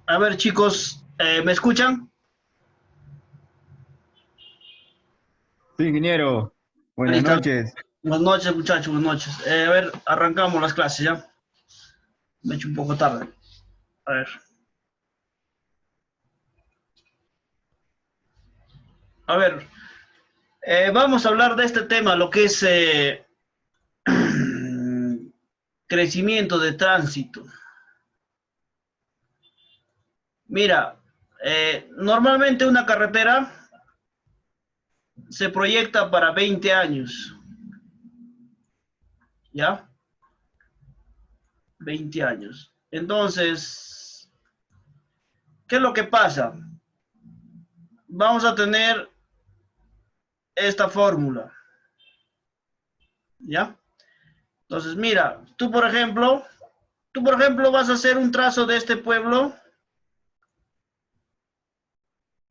A ver, chicos, ¿me escuchan? Sí, ingeniero. Ahí Buenas está. noches. Buenas noches, muchachos, buenas noches. A ver, arrancamos las clases ya. Me he hecho un poco tarde. A ver. A ver, vamos a hablar de este tema, lo que es crecimiento de tránsito. Mira, normalmente una carretera se proyecta para 20 años, ¿ya? 20 años. Entonces, ¿qué es lo que pasa? Vamos a tener esta fórmula, ¿ya? Entonces, mira, tú por ejemplo vas a hacer un trazo de este pueblo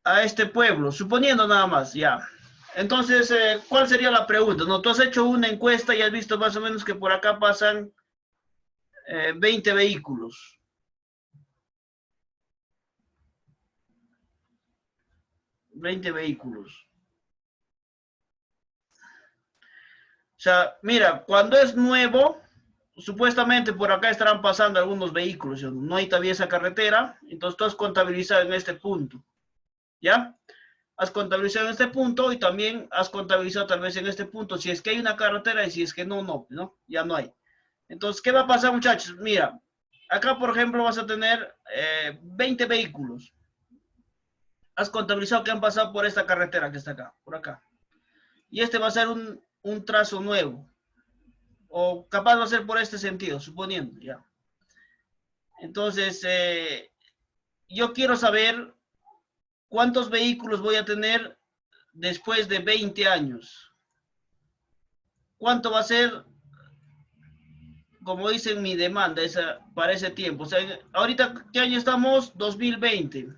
a este pueblo, suponiendo nada más, ya. Entonces, ¿cuál sería la pregunta? No, tú has hecho una encuesta y has visto más o menos que por acá pasan 20 vehículos. 20 vehículos. O sea, mira, cuando es nuevo, supuestamente por acá estarán pasando algunos vehículos. No hay todavía esa carretera, entonces tú has contabilizado en este punto, ¿ya? Has contabilizado en este punto y también has contabilizado tal vez en este punto si es que hay una carretera y si es que no, ya no hay. Entonces, ¿qué va a pasar, muchachos? Mira, acá, por ejemplo, vas a tener 20 vehículos. Has contabilizado que han pasado por esta carretera que está acá, por acá. Y este va a ser un trazo nuevo. O capaz va a ser por este sentido, suponiendo, ya. Entonces, yo quiero saber cuántos vehículos voy a tener después de 20 años. ¿Cuánto va a ser, como dicen, mi demanda para ese tiempo? O sea, ahorita, ¿qué año estamos? 2020.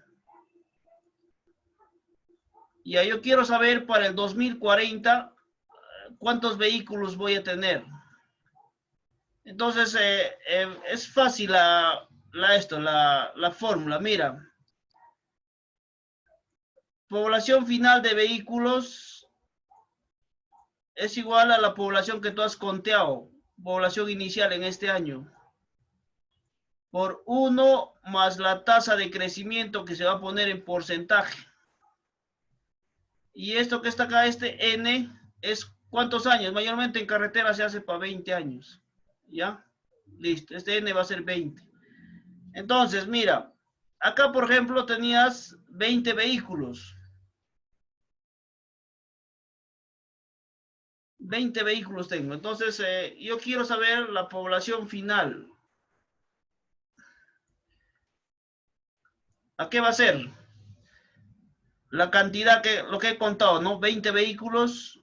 Ya, yo quiero saber para el 2040 cuántos vehículos voy a tener. Entonces, es fácil la fórmula. Mira, población final de vehículos es igual a la población que tú has conteado, población inicial en este año, por 1 más la tasa de crecimiento que se va a poner en porcentaje. Y esto que está acá, este N, es ¿cuántos años? Mayormente en carretera se hace para 20 años. ¿Ya? Listo, este N va a ser 20. Entonces, mira, acá por ejemplo tenías 20 vehículos. 20 vehículos tengo. Entonces, yo quiero saber la población final. ¿A qué va a ser? La cantidad lo que he contado, ¿no? 20 vehículos.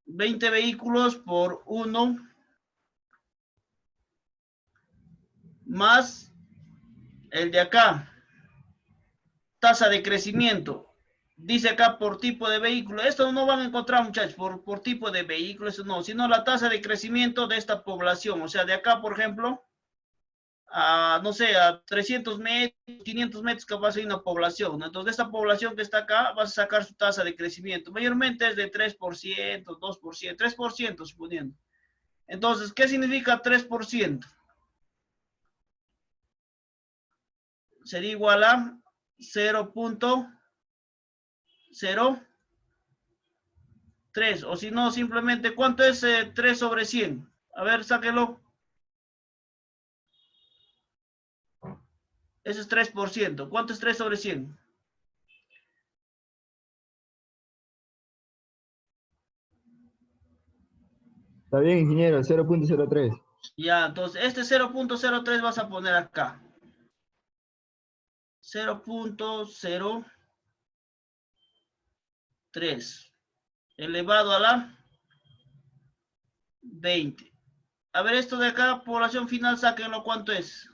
20 vehículos por 1 más el de acá. Tasa de crecimiento. Dice acá por tipo de vehículo. Esto no van a encontrar, muchachos, por tipo de vehículo, eso no, sino la tasa de crecimiento de esta población. O sea, de acá, por ejemplo, a, no sé, a 300 metros, 500 metros capaz hay una población, ¿no? Entonces, de esta población que está acá, vas a sacar su tasa de crecimiento. Mayormente es de 3%, 2%, 3% suponiendo. Entonces, ¿qué significa 3%? Sería igual a 0.03, o si no, simplemente, ¿cuánto es 3 sobre 100? A ver, sáquelo. Eso es 3%. ¿Cuánto es 3 sobre 100? Está bien, ingeniero, 0.03. Ya, entonces, este 0.03 vas a poner acá. 0.03 elevado a la 20. A ver, esto de acá, población final, sáquenlo, ¿cuánto es?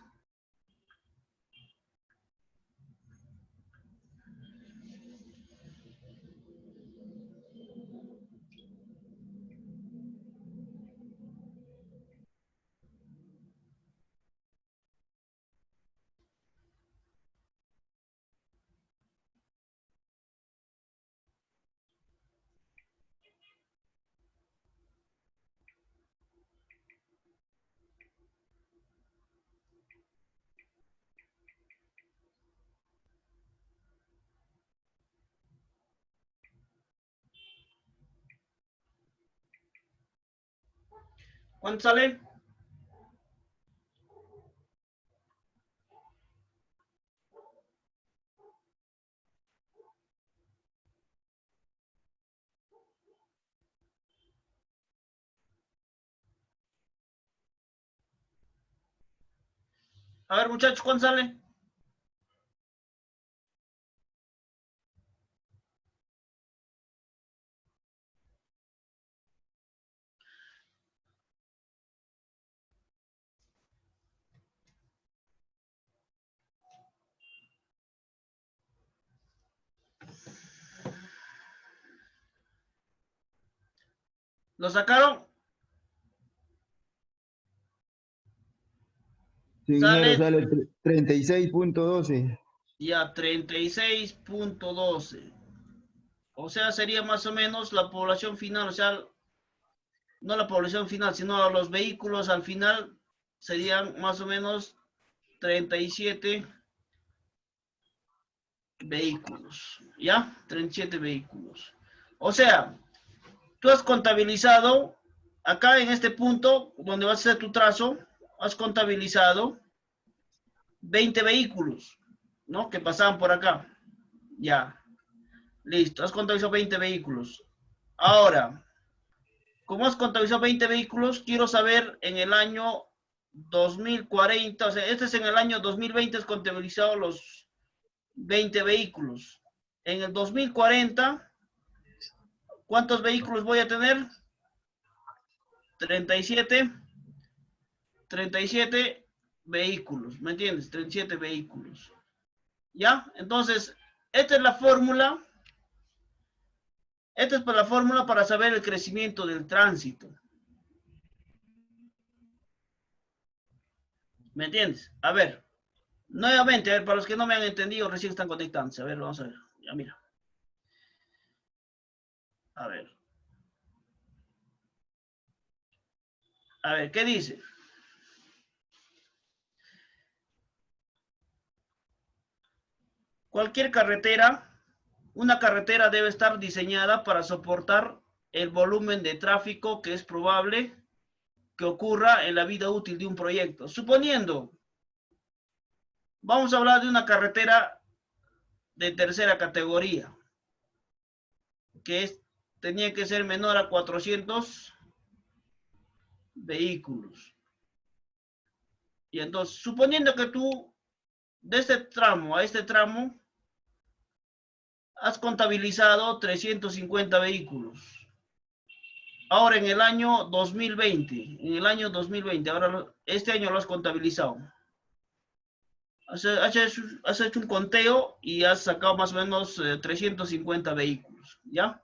¿Cuánto sale? A ver, muchachos, ¿cuánto sale? ¿Lo sacaron? Sí, ingeniero, Sale sale 36.12. ya 36.12. O sea, sería más o menos la población final, o sea, no la población final, sino los vehículos al final serían más o menos 37 vehículos, ¿ya? 37 vehículos. O sea, tú has contabilizado, acá en este punto, donde vas a hacer tu trazo, has contabilizado 20 vehículos, ¿no? Que pasaban por acá. Ya, listo, has contabilizado 20 vehículos. Ahora, como has contabilizado 20 vehículos, quiero saber en el año 2040, o sea, este es en el año 2020, has contabilizado los 20 vehículos. En el 2040, ¿cuántos vehículos voy a tener? 37, 37 vehículos, ¿me entiendes? 37 vehículos. ¿Ya? Entonces, esta es la fórmula. Esta es la fórmula para saber el crecimiento del tránsito. ¿Me entiendes? A ver, nuevamente, a ver, para los que no me han entendido, recién están conectándose. A ver, vamos a ver. Ya, mira. A ver. A ver, ¿qué dice? Cualquier carretera, una carretera debe estar diseñada para soportar el volumen de tráfico que es probable que ocurra en la vida útil de un proyecto. Suponiendo, vamos a hablar de una carretera de tercera categoría, que es, tenía que ser menor a 400 vehículos. Y entonces, suponiendo que tú, de este tramo a este tramo, has contabilizado 350 vehículos. Ahora en el año 2020, ahora este año lo has contabilizado. Has hecho un conteo y has sacado más o menos 350 vehículos, ¿ya?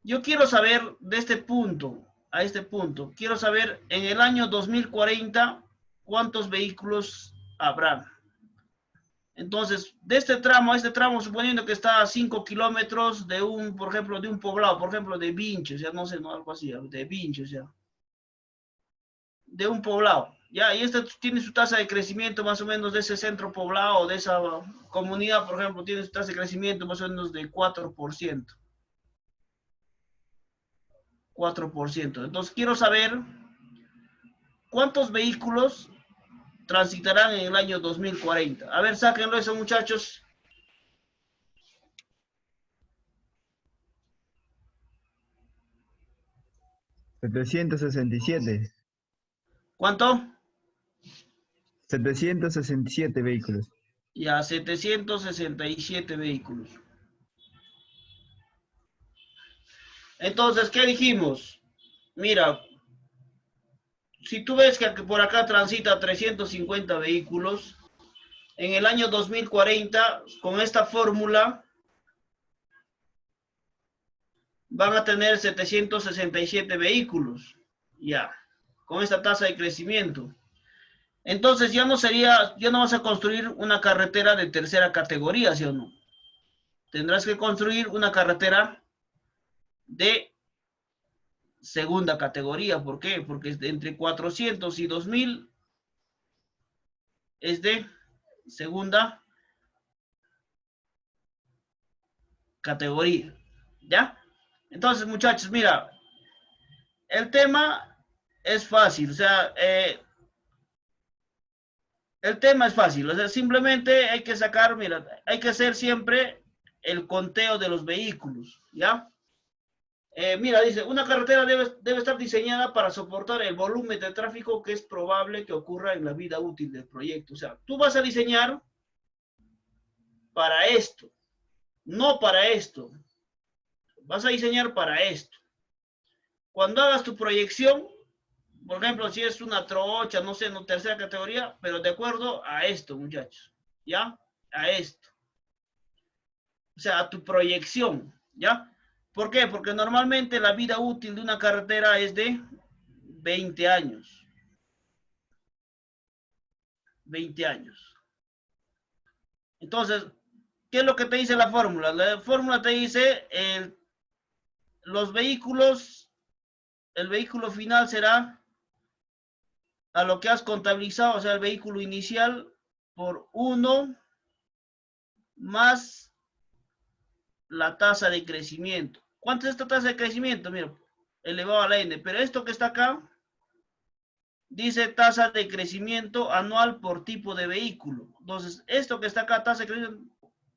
Yo quiero saber de este punto a este punto, quiero saber en el año 2040 cuántos vehículos habrán. Entonces, de este tramo a este tramo, suponiendo que está a 5 kilómetros de un, por ejemplo, de un poblado, por ejemplo, de Vincho, o sea, no sé, no, algo así, de Vincho, o sea, de un poblado, ¿ya? Y este tiene su tasa de crecimiento más o menos de ese centro poblado, de esa comunidad, por ejemplo, tiene su tasa de crecimiento más o menos de 4%. 4%. Entonces, quiero saber cuántos vehículos transitarán en el año 2040. A ver, sáquenlo eso, muchachos. 767. ¿Cuánto? 767 vehículos. Ya, 767 vehículos. Entonces, ¿qué dijimos? Mira, si tú ves que por acá transita 350 vehículos, en el año 2040, con esta fórmula, van a tener 767 vehículos, ya, con esta tasa de crecimiento. Entonces ya no vas a construir una carretera de tercera categoría, ¿sí o no? Tendrás que construir una carretera de segunda categoría. ¿Por qué? Porque es de entre 400 y 2000 es de segunda categoría. ¿Ya? Entonces, muchachos, mira, el tema es fácil, o sea, el tema es fácil, o sea, simplemente hay que sacar, mira, hay que hacer siempre el conteo de los vehículos, ¿ya? Mira, dice, una carretera debe estar diseñada para soportar el volumen de tráfico que es probable que ocurra en la vida útil del proyecto. O sea, tú vas a diseñar para esto, no para esto. Vas a diseñar para esto. Cuando hagas tu proyección, por ejemplo, si es una trocha, no sé, no tercera categoría, pero de acuerdo a esto, muchachos, ¿ya? A esto. O sea, a tu proyección, ¿ya? ¿Por qué? Porque normalmente la vida útil de una carretera es de 20 años. 20 años. Entonces, ¿qué es lo que te dice la fórmula? La fórmula te dice los vehículos, el vehículo final será a lo que has contabilizado, o sea, el vehículo inicial por 1 más la tasa de crecimiento. ¿Cuánto es esta tasa de crecimiento? Mira, elevado a la n, pero esto que está acá dice tasa de crecimiento anual por tipo de vehículo. Entonces, esto que está acá, tasa de crecimiento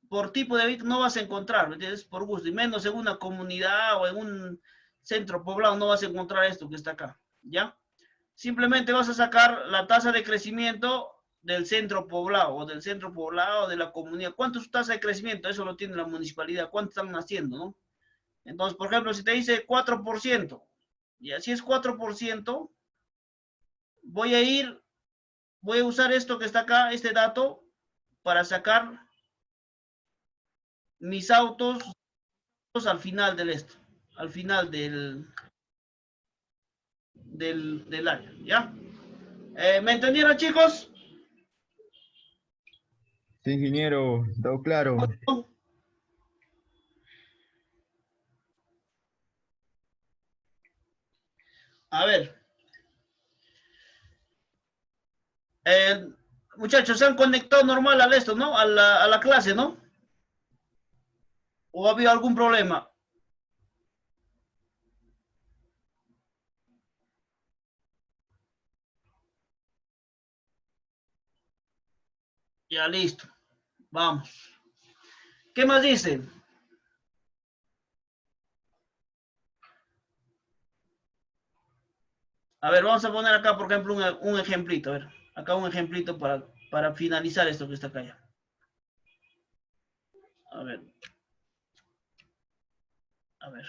por tipo de vehículo, no vas a encontrar, ¿me entiendes? Por gusto, y menos en una comunidad o en un centro poblado, no vas a encontrar esto que está acá, ¿ya? Simplemente vas a sacar la tasa de crecimiento del centro poblado o del centro poblado de la comunidad. ¿Cuánto es su tasa de crecimiento? Eso lo tiene la municipalidad. ¿Cuánto están haciendo, no? Entonces, por ejemplo, si te dice 4%, y así es 4%, voy a ir, voy a usar esto que está acá, este dato, para sacar mis autos al final del esto, al final del área, ¿ya? ¿Me entendieron, chicos? Sí, ingeniero, todo claro. A ver, eh, muchachos, se han conectado normal al esto, ¿no? A la clase, ¿no? ¿O ha habido algún problema? Ya, listo. Vamos. ¿Qué más dicen? A ver, vamos a poner acá, por ejemplo, un ejemplito. A ver, acá un ejemplito para finalizar esto que está acá ya. A ver. A ver.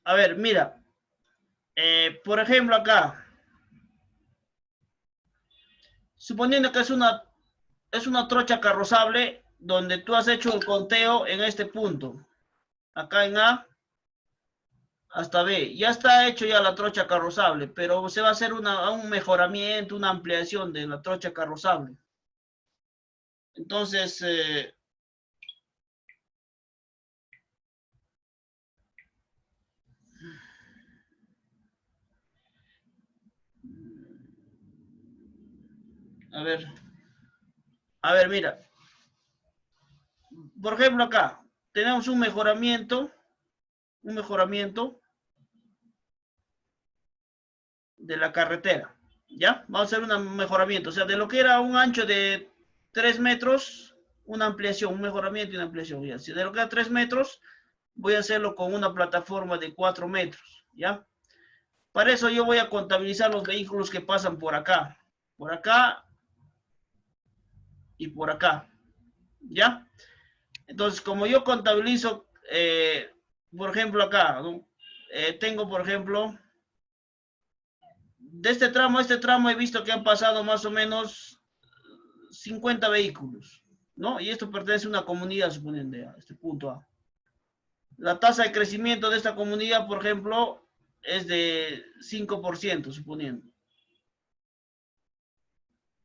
A ver, mira. Por ejemplo, acá. Suponiendo que es una trocha carrozable donde tú has hecho el conteo en este punto. Acá en A hasta B. Ya está hecho ya la trocha carrozable, pero se va a hacer un mejoramiento, una ampliación de la trocha carrozable. Entonces, a ver, mira. Por ejemplo, acá tenemos un mejoramiento de la carretera. ¿Ya? Vamos a hacer un mejoramiento. O sea, de lo que era un ancho de 3 metros, una ampliación, un mejoramiento y una ampliación. ¿Ya? Si de lo que era 3 metros, voy a hacerlo con una plataforma de 4 metros. ¿Ya? Para eso yo voy a contabilizar los vehículos que pasan por acá y por acá. ¿Ya? Entonces, como yo contabilizo, por ejemplo, acá, ¿no? Tengo, por ejemplo, de este tramo a este tramo he visto que han pasado más o menos 50 vehículos, ¿no? Y esto pertenece a una comunidad, suponiendo, a este punto A. La tasa de crecimiento de esta comunidad, por ejemplo, es de 5%, suponiendo.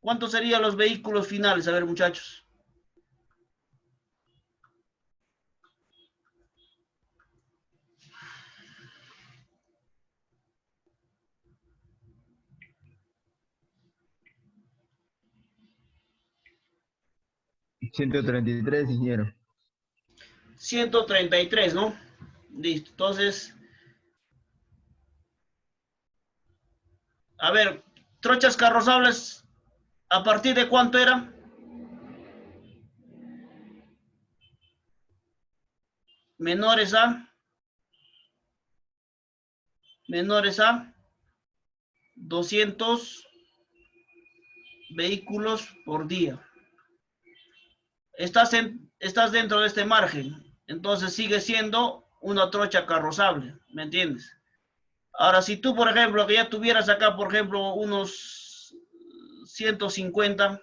¿Cuántos serían los vehículos finales? A ver, muchachos. 133, ingeniero. 133, ¿no? Listo. Entonces, a ver, trochas carrozables, ¿a partir de cuánto era? Menores a 200 vehículos por día. Estás dentro de este margen, entonces sigue siendo una trocha carrozable, ¿me entiendes? Ahora, si tú, por ejemplo, que ya tuvieras acá, por ejemplo, unos 150,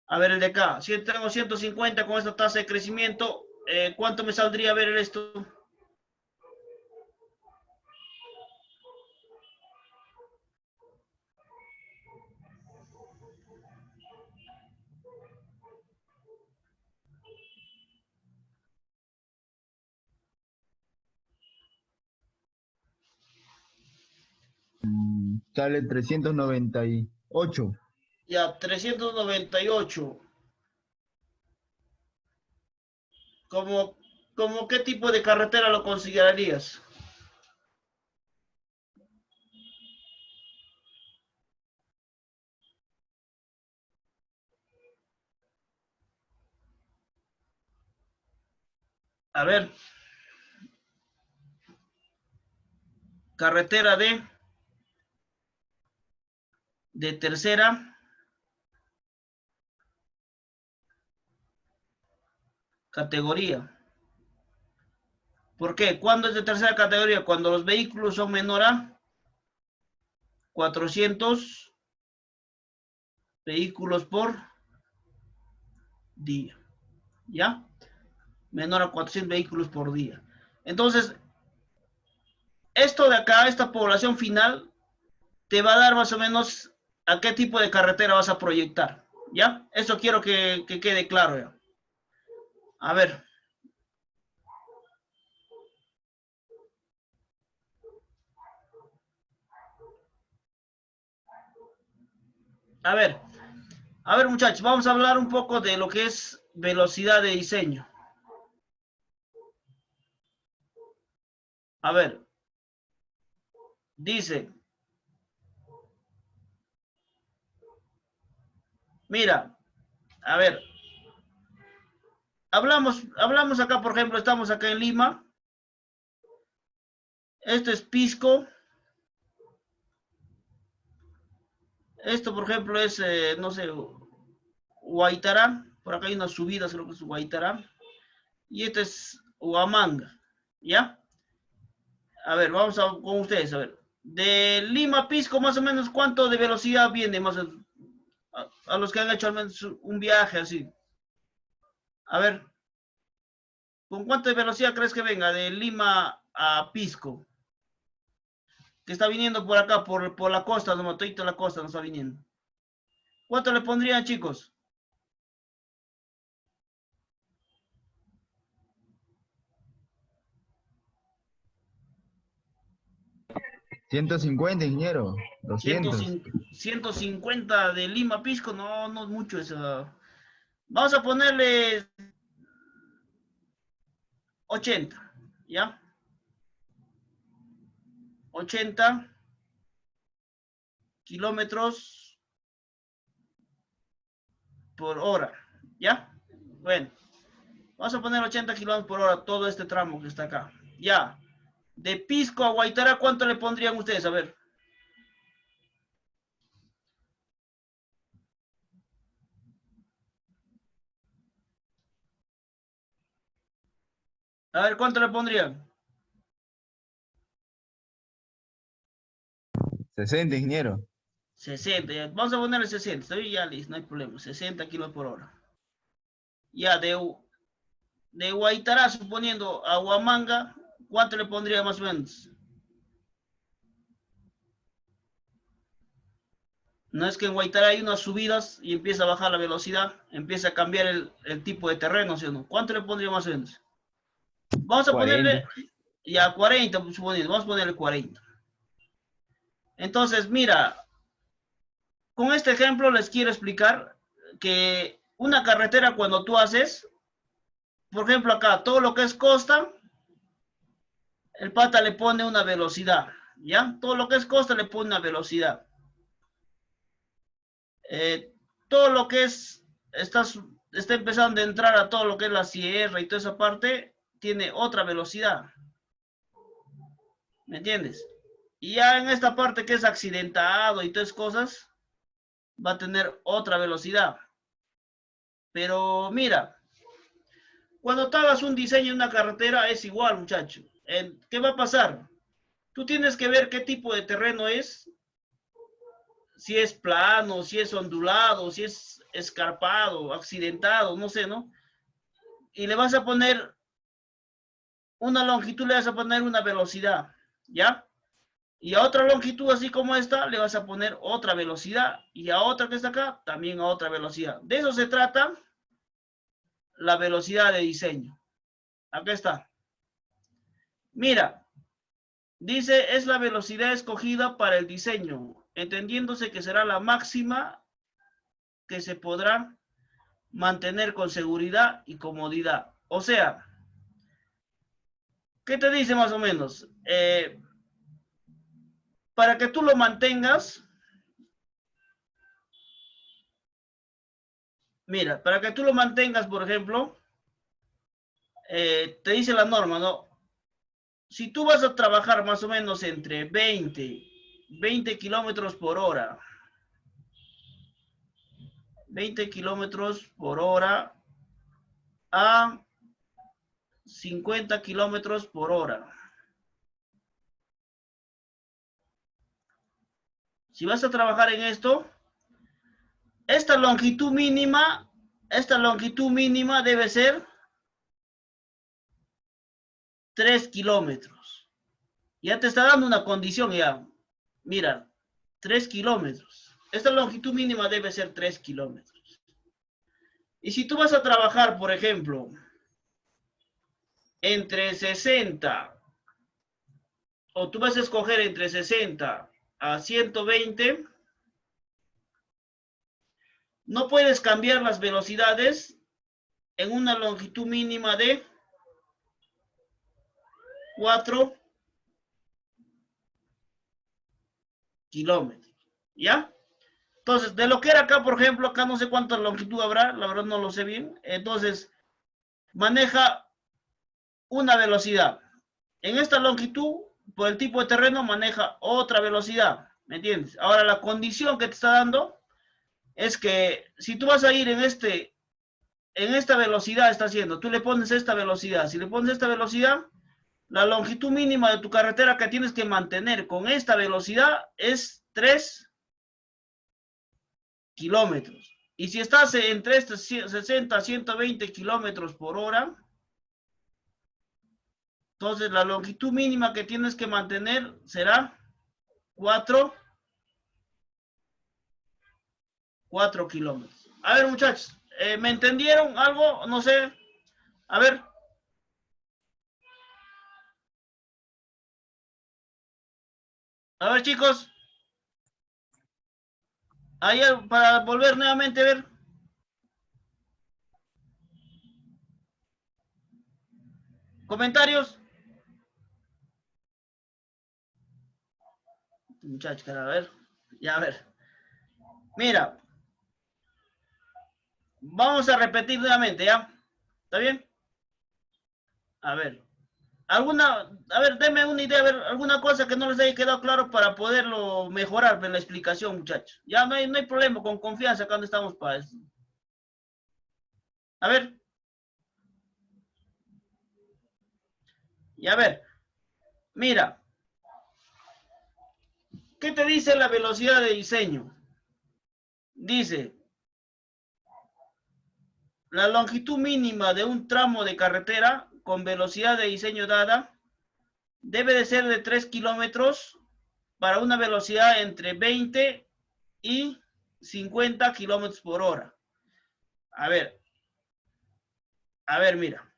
a ver el de acá, si tengo 150 con esta tasa de crecimiento, ¿cuánto me saldría a ver esto? Sale 398. Ya, 398. ¿Cómo, como qué tipo de carretera lo considerarías? A ver, carretera de tercera categoría. ¿Por qué? ¿Cuándo es de tercera categoría? Cuando los vehículos son menor a 400 vehículos por día. ¿Ya? Menor a 400 vehículos por día. Entonces, esto de acá, esta población final, te va a dar más o menos a qué tipo de carretera vas a proyectar. ¿Ya? Eso quiero que quede claro ya. A ver. A ver muchachos, vamos a hablar un poco de lo que es velocidad de diseño. A ver, dice, mira, a ver, hablamos acá, por ejemplo, estamos acá en Lima. Esto es Pisco. Esto, por ejemplo, es, no sé, Huaytará. Por acá hay unas subidas, creo que es Huaytará. Y este es Huamanga. ¿Ya? A ver, vamos con ustedes, a ver. De Lima a Pisco, más o menos, ¿cuánto de velocidad viene? Más o menos, a los que han hecho al menos un viaje así. A ver, ¿con cuánto de velocidad crees que venga de Lima a Pisco? Que está viniendo por acá, por la costa, no, todito la costa nos está viniendo. ¿Cuánto le pondrían, chicos? 150, ingeniero. 200. 150 de Lima a Pisco, no, no es mucho eso. Vamos a ponerle 80, ¿ya? 80 kilómetros por hora, ¿ya? Bueno, vamos a poner 80 kilómetros por hora todo este tramo que está acá, ya. De Pisco a Guaitará, ¿cuánto le pondrían ustedes? A ver. A ver, ¿cuánto le pondrían? 60, ingeniero. 60, ya. Vamos a ponerle 60, estoy ya listo, no hay problema, 60 kilómetros por hora. Ya, de Guaitará, suponiendo a Huamanga, ¿cuánto le pondría más o menos? No es que en Guaitará hay unas subidas y empieza a bajar la velocidad, empieza a cambiar el tipo de terreno, ¿sí o no? ¿Cuánto le pondría más o menos? Vamos a 40. ponerle ya 40, suponiendo, vamos a ponerle 40. Entonces, mira, con este ejemplo les quiero explicar que una carretera cuando tú haces, por ejemplo acá, todo lo que es costa, el pata le pone una velocidad, ¿ya? Todo lo que es costa le pone una velocidad. Todo lo que es, está empezando a entrar a todo lo que es la sierra y toda esa parte, tiene otra velocidad. ¿Me entiendes? Y ya en esta parte que es accidentado y todas esas cosas, va a tener otra velocidad. Pero mira, cuando tú hagas un diseño de una carretera es igual, muchacho. ¿Qué va a pasar? Tú tienes que ver qué tipo de terreno es, si es plano, si es ondulado, si es escarpado, accidentado, no sé, ¿no? Y le vas a poner una longitud, le vas a poner una velocidad, ¿ya? Y a otra longitud, así como esta, le vas a poner otra velocidad. Y a otra que está acá, también a otra velocidad. De eso se trata la velocidad de diseño. Acá está. Mira, dice, es la velocidad escogida para el diseño, entendiéndose que será la máxima que se podrá mantener con seguridad y comodidad. O sea, ¿qué te dice más o menos? Para que tú lo mantengas, mira, para que tú lo mantengas, por ejemplo, te dice la norma, ¿no? Si tú vas a trabajar más o menos entre 20 kilómetros por hora, 20 kilómetros por hora a 50 kilómetros por hora. Si vas a trabajar en esto, esta longitud mínima debe ser 3 kilómetros. Ya te está dando una condición ya. Mira, 3 kilómetros. Esta longitud mínima debe ser 3 kilómetros. Y si tú vas a trabajar, por ejemplo, entre 60, o tú vas a escoger entre 60 a 120, no puedes cambiar las velocidades en una longitud mínima de 4 kilómetros. ¿Ya? Entonces, de lo que era acá, por ejemplo, acá no sé cuánta longitud habrá, la verdad no lo sé bien. Entonces, maneja una velocidad. En esta longitud, por el tipo de terreno, maneja otra velocidad. ¿Me entiendes? Ahora, la condición que te está dando es que si tú vas a ir en esta velocidad, está haciendo, tú le pones esta velocidad. Si le pones esta velocidad, La longitud mínima de tu carretera que tienes que mantener con esta velocidad es 3 kilómetros. Y si estás entre estos 60 a 120 kilómetros por hora, entonces la longitud mínima que tienes que mantener será 4 kilómetros. A ver, muchachos, ¿me entendieron algo? No sé. A ver. A ver, chicos. Ahí para volver nuevamente a ver. ¿Comentarios? Muchachos, a ver. Ya, a ver. Mira. Vamos a repetir nuevamente, ¿ya? ¿Está bien? A ver. A ver, denme una idea, a ver, alguna cosa que no les haya quedado claro para poderlo mejorar en la explicación, muchachos. Ya no hay problema, con confianza cuando estamos para eso. A ver. Y a ver, mira. ¿Qué te dice la velocidad de diseño? Dice, la longitud mínima de un tramo de carretera con velocidad de diseño dada debe de ser de 3 kilómetros para una velocidad entre 20 y 50 kilómetros por hora. A ver, mira.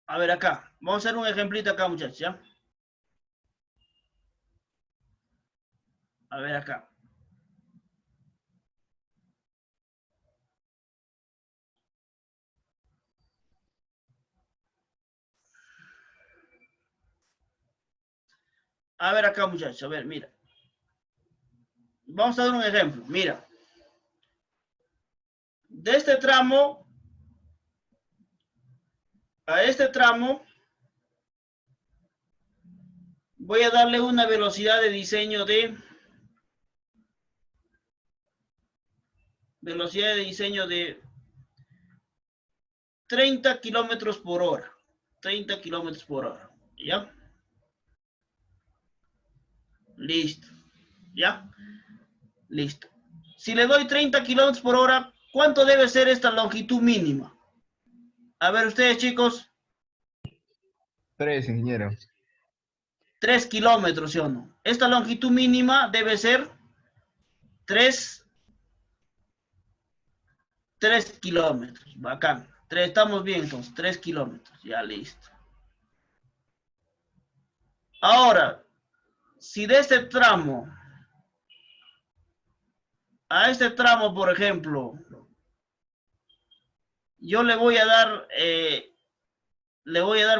A ver acá, vamos a hacer un ejemplito acá, muchachos, ¿ya? A ver acá. A ver acá, muchachos, a ver, mira. Vamos a dar un ejemplo, mira. De este tramo a este tramo voy a darle una velocidad de diseño de 30 kilómetros por hora. 30 kilómetros por hora. ¿Ya? Listo. ¿Ya? Listo. Si le doy 30 kilómetros por hora, ¿cuánto debe ser esta longitud mínima? A ver ustedes, chicos. 3, ingeniero. 3 kilómetros, ¿sí o no? Esta longitud mínima debe ser 3 kilómetros. Bacán. Estamos bien entonces. 3 kilómetros. Ya listo. Ahora, si de este tramo a este tramo, por ejemplo, yo le voy a dar,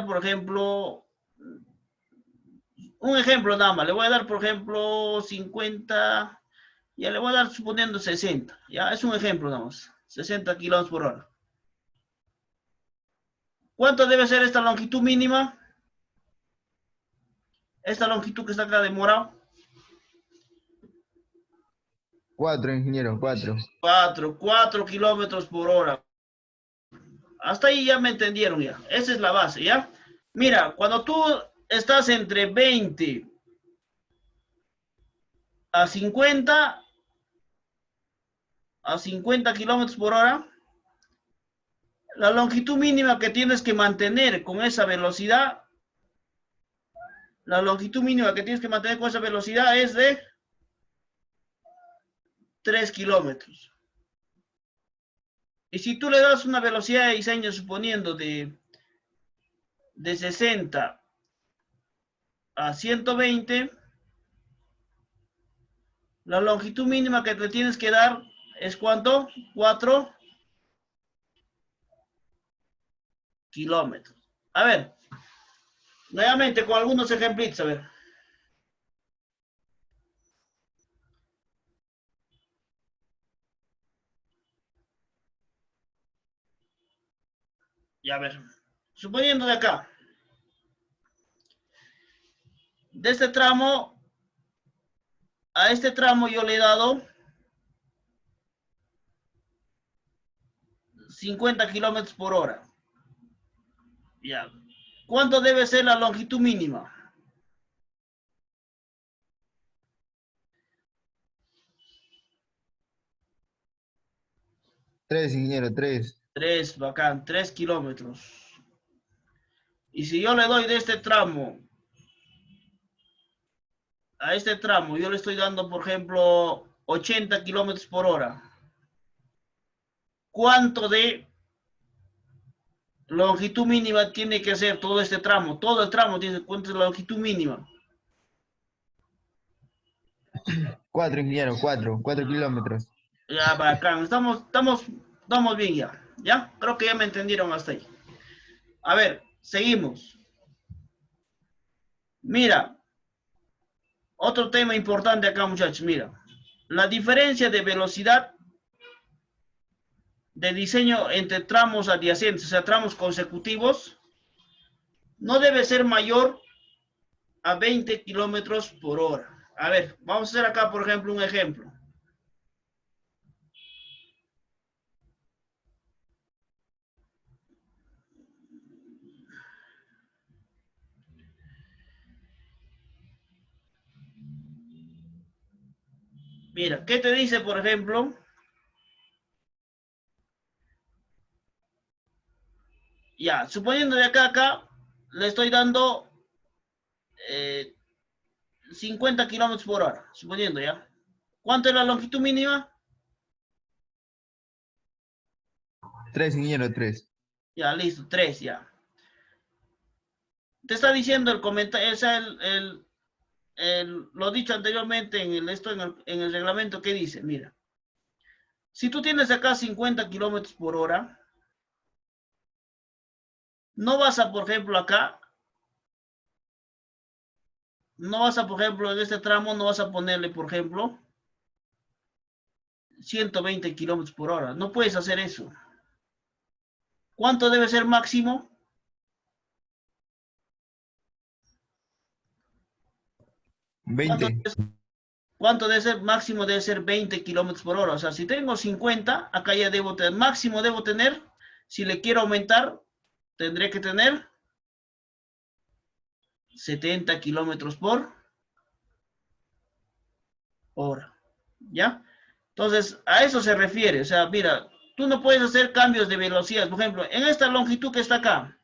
por ejemplo, un ejemplo nada más, le voy a dar, por ejemplo, 50, ya le voy a dar suponiendo 60, ya es un ejemplo nada más, 60 kilómetros por hora. ¿Cuánto debe ser esta longitud mínima? Esta longitud que está acá de morado. 4, ingeniero, 4. 4 kilómetros por hora. Hasta ahí ya me entendieron ya. Esa es la base, ¿ya? Mira, cuando tú estás entre 20 a 50 kilómetros por hora, la longitud mínima que tienes que mantener con esa velocidad, es de 3 kilómetros. Y si tú le das una velocidad de diseño suponiendo de 60 a 120, la longitud mínima que te tienes que dar es ¿cuánto? 4 kilómetros. A ver, nuevamente con algunos ejemplitos, a ver. Ya a ver, suponiendo de acá, de este tramo a este tramo yo le he dado 50 kilómetros por hora. Ya. ¿Cuánto debe ser la longitud mínima? 3, ingeniero, 3. 3, bacán, 3 kilómetros. Y si yo le doy de este tramo a este tramo, yo le estoy dando, por ejemplo, 80 kilómetros por hora. ¿Cuánto de longitud mínima tiene que ser todo este tramo? Todo el tramo tiene cuánto es la longitud mínima. 4, ingeniero, 4. 4 kilómetros. Ya, bacán. Estamos bien ya. ¿Ya? Creo que ya me entendieron hasta ahí. A ver, seguimos. Mira, otro tema importante acá, muchachos. Mira, la diferencia de velocidad de diseño entre tramos adyacentes, o sea, tramos consecutivos, no debe ser mayor a 20 kilómetros por hora. A ver, vamos a hacer acá, por ejemplo, un ejemplo. Mira, ¿qué te dice, por ejemplo? Ya, suponiendo de acá a acá, le estoy dando 50 kilómetros por hora, suponiendo ya. ¿Cuánto es la longitud mínima? 3, ingeniero, 3. Ya, listo, 3 ya. Te está diciendo el comentario, o sea, lo dicho anteriormente en el reglamento, ¿qué dice? Mira, si tú tienes acá 50 kilómetros por hora, no vas a, por ejemplo, acá, no vas a, por ejemplo, en este tramo, no vas a ponerle, por ejemplo, 120 kilómetros por hora. No puedes hacer eso. ¿Cuánto debe ser máximo? 20. ¿Cuánto debe ser? Máximo debe ser 20 kilómetros por hora. O sea, si tengo 50, acá ya debo tener, máximo debo tener, si le quiero aumentar, tendré que tener 70 kilómetros por hora. ¿Ya? Entonces, a eso se refiere. O sea, mira, tú no puedes hacer cambios de velocidad. Por ejemplo, en esta longitud que está acá.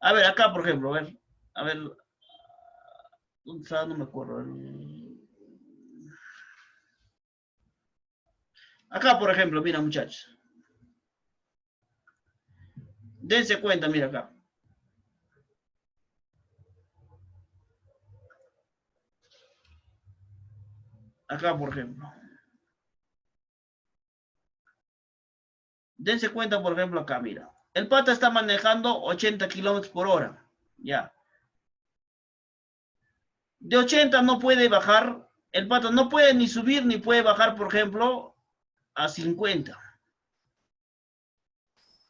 A ver, acá, por ejemplo, a ver, ¿dónde está? No me acuerdo. Acá, por ejemplo, mira, muchachos. Dense cuenta, mira acá. Acá, por ejemplo. Dense cuenta, por ejemplo, acá, mira. El pata está manejando 80 kilómetros por hora. Ya. De 80 no puede bajar. El pata no puede ni subir ni puede bajar, por ejemplo, a 50.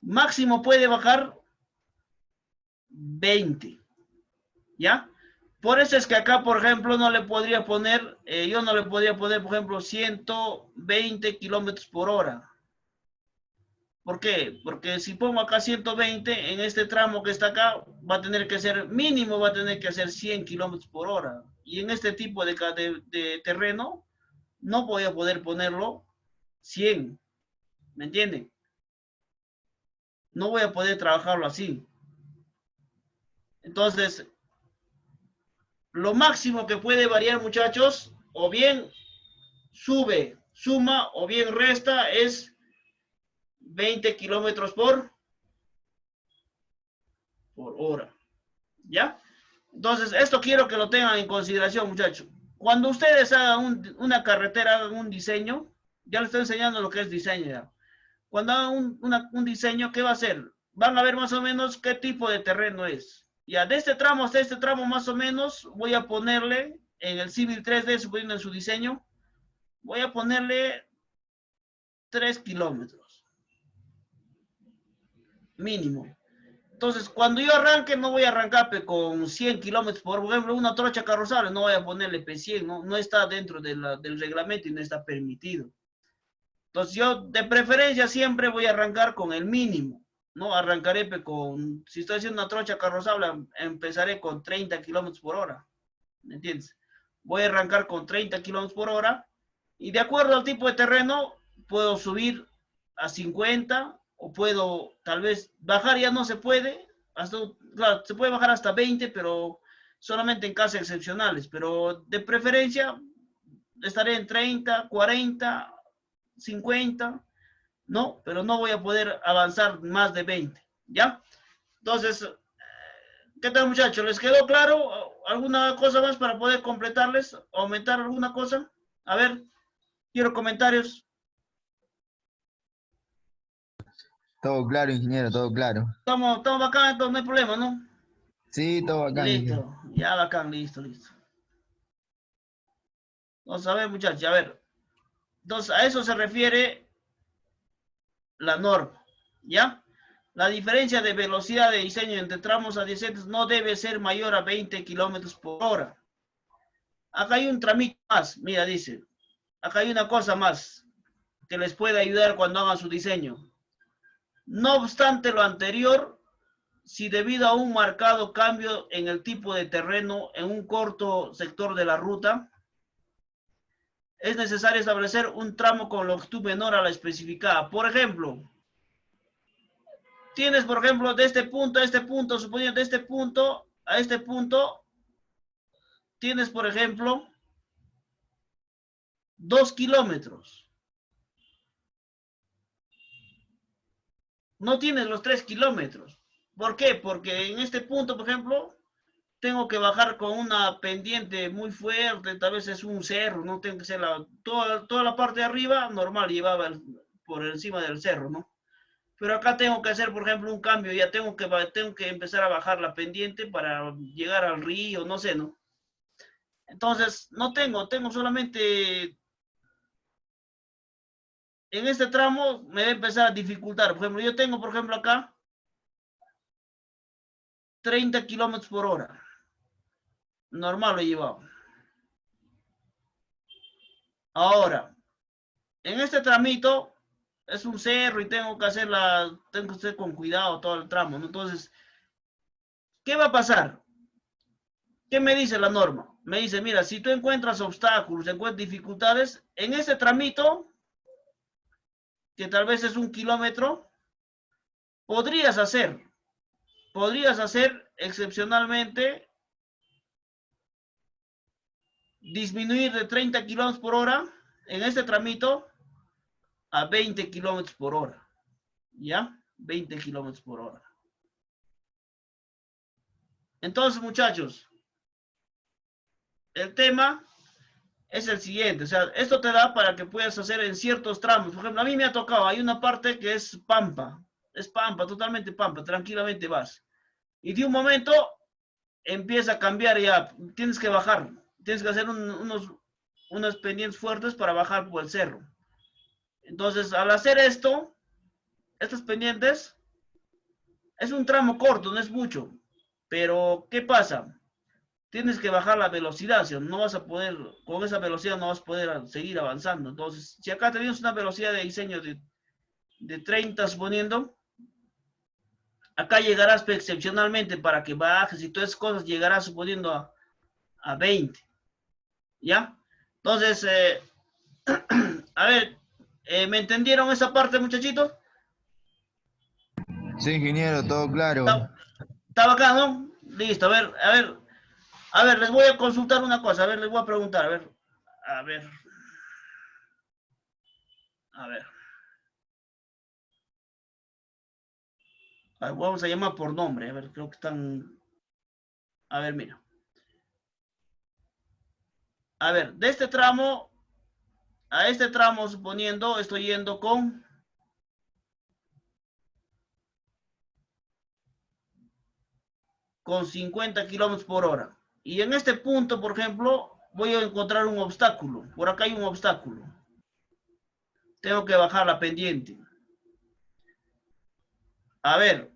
Máximo puede bajar 20. ¿Ya? Por eso es que acá, por ejemplo, no le podría poner, yo no le podría poner, por ejemplo, 120 kilómetros por hora. ¿Por qué? Porque si pongo acá 120, en este tramo que está acá, va a tener que ser, mínimo va a tener que ser 100 kilómetros por hora. Y en este tipo de terreno, no voy a poder ponerlo 100. ¿Me entienden? No voy a poder trabajarlo así. Entonces, lo máximo que puede variar, muchachos, o bien sube, suma, o bien resta, es 20 kilómetros por hora. ¿Ya? Entonces, esto quiero que lo tengan en consideración, muchachos. Cuando ustedes hagan una carretera, hagan un diseño, ya les estoy enseñando lo que es diseño ya. Cuando hagan un diseño, ¿qué va a hacer? Van a ver más o menos qué tipo de terreno es. Ya, de este tramo hasta este tramo más o menos, voy a ponerle en el Civil 3D, suponiendo en su diseño, voy a ponerle 3 kilómetros mínimo. Entonces, cuando yo arranque, no voy a arrancar con 100 kilómetros por ejemplo, una trocha carrozable, no voy a ponerle P100, no está dentro del reglamento y no está permitido. Entonces, yo de preferencia siempre voy a arrancar con el mínimo. ¿no? Arrancaré si estoy haciendo una trocha carrozable, empezaré con 30 kilómetros por hora, ¿me entiendes? Voy a arrancar con 30 kilómetros por hora y de acuerdo al tipo de terreno, puedo subir a 50 o puedo tal vez bajar, ya no se puede, claro, se puede bajar hasta 20, pero solamente en casos excepcionales, pero de preferencia estaré en 30, 40, 50, ¿no? Pero no voy a poder avanzar más de 20, ¿ya? Entonces, ¿qué tal, muchachos? ¿Les quedó claro? ¿Alguna cosa más para poder completarles? ¿Aumentar alguna cosa? A ver, quiero comentarios. Todo claro, ingeniero, todo claro. Estamos bacán, entonces no hay problema, ¿no? Sí, todo acá, ingeniero. Listo, ya bacán, listo, listo. Vamos a ver, muchachos, a ver. Entonces, a eso se refiere la norma, ¿ya? La diferencia de velocidad de diseño entre tramos adyacentes no debe ser mayor a 20 kilómetros por hora. Acá hay un tramito más, mira, dice. Acá hay una cosa más que les puede ayudar cuando hagan su diseño. No obstante lo anterior, si debido a un marcado cambio en el tipo de terreno en un corto sector de la ruta, es necesario establecer un tramo con longitud menor a la especificada. Por ejemplo, tienes, por ejemplo, de este punto a este punto, suponiendo de este punto a este punto, tienes, por ejemplo, 2 kilómetros. No tienes los 3 kilómetros. ¿Por qué? Porque en este punto, por ejemplo, tengo que bajar con una pendiente muy fuerte, tal vez es un cerro, no tengo que ser toda la parte de arriba, normal, llevaba por encima del cerro, ¿no? Pero acá tengo que hacer, por ejemplo, un cambio, ya tengo que empezar a bajar la pendiente para llegar al río, no sé, ¿no? Entonces, no tengo solamente, en este tramo me va a empezar a dificultar. Por ejemplo, yo tengo, por ejemplo, acá 30 kilómetros por hora. Normal lo he llevado. Ahora, en este tramito es un cerro y tengo que hacer con cuidado todo el tramo, ¿no? Entonces, ¿qué va a pasar? ¿Qué me dice la norma? Me dice, mira, si tú encuentras obstáculos, encuentras dificultades, en este tramito, que tal vez es 1 kilómetro, podrías hacer excepcionalmente disminuir de 30 kilómetros por hora en este tramito a 20 kilómetros por hora. ¿Ya? 20 kilómetros por hora. Entonces, muchachos, el tema es el siguiente. O sea, esto te da para que puedas hacer en ciertos tramos. Por ejemplo, a mí me ha tocado, hay una parte que es pampa. Es pampa, totalmente pampa. Tranquilamente vas. Y de un momento empieza a cambiar ya. Tienes que bajar. Tienes que hacer unos pendientes fuertes para bajar por el cerro. Entonces, al hacer estos pendientes, es un tramo corto, no es mucho. Pero, ¿qué pasa? Tienes que bajar la velocidad, ¿sí? No vas a poder, con esa velocidad no vas a poder seguir avanzando. Entonces, si acá tenemos una velocidad de diseño de 30, suponiendo, acá llegarás excepcionalmente para que bajes y todas esas cosas, llegarás suponiendo a 20, ¿ya? Entonces, a ver, ¿me entendieron esa parte, muchachitos? Sí, ingeniero, todo claro. Está bacán, ¿no? Listo, a ver, les voy a consultar una cosa, a ver, les voy a preguntar, a ver, a ver. A ver, vamos a llamar por nombre, a ver, creo que están, a ver, mira. A ver, de este tramo a este tramo, suponiendo, estoy yendo con 50 kilómetros por hora. Y en este punto, por ejemplo, voy a encontrar un obstáculo. Por acá hay un obstáculo. Tengo que bajar la pendiente. A ver,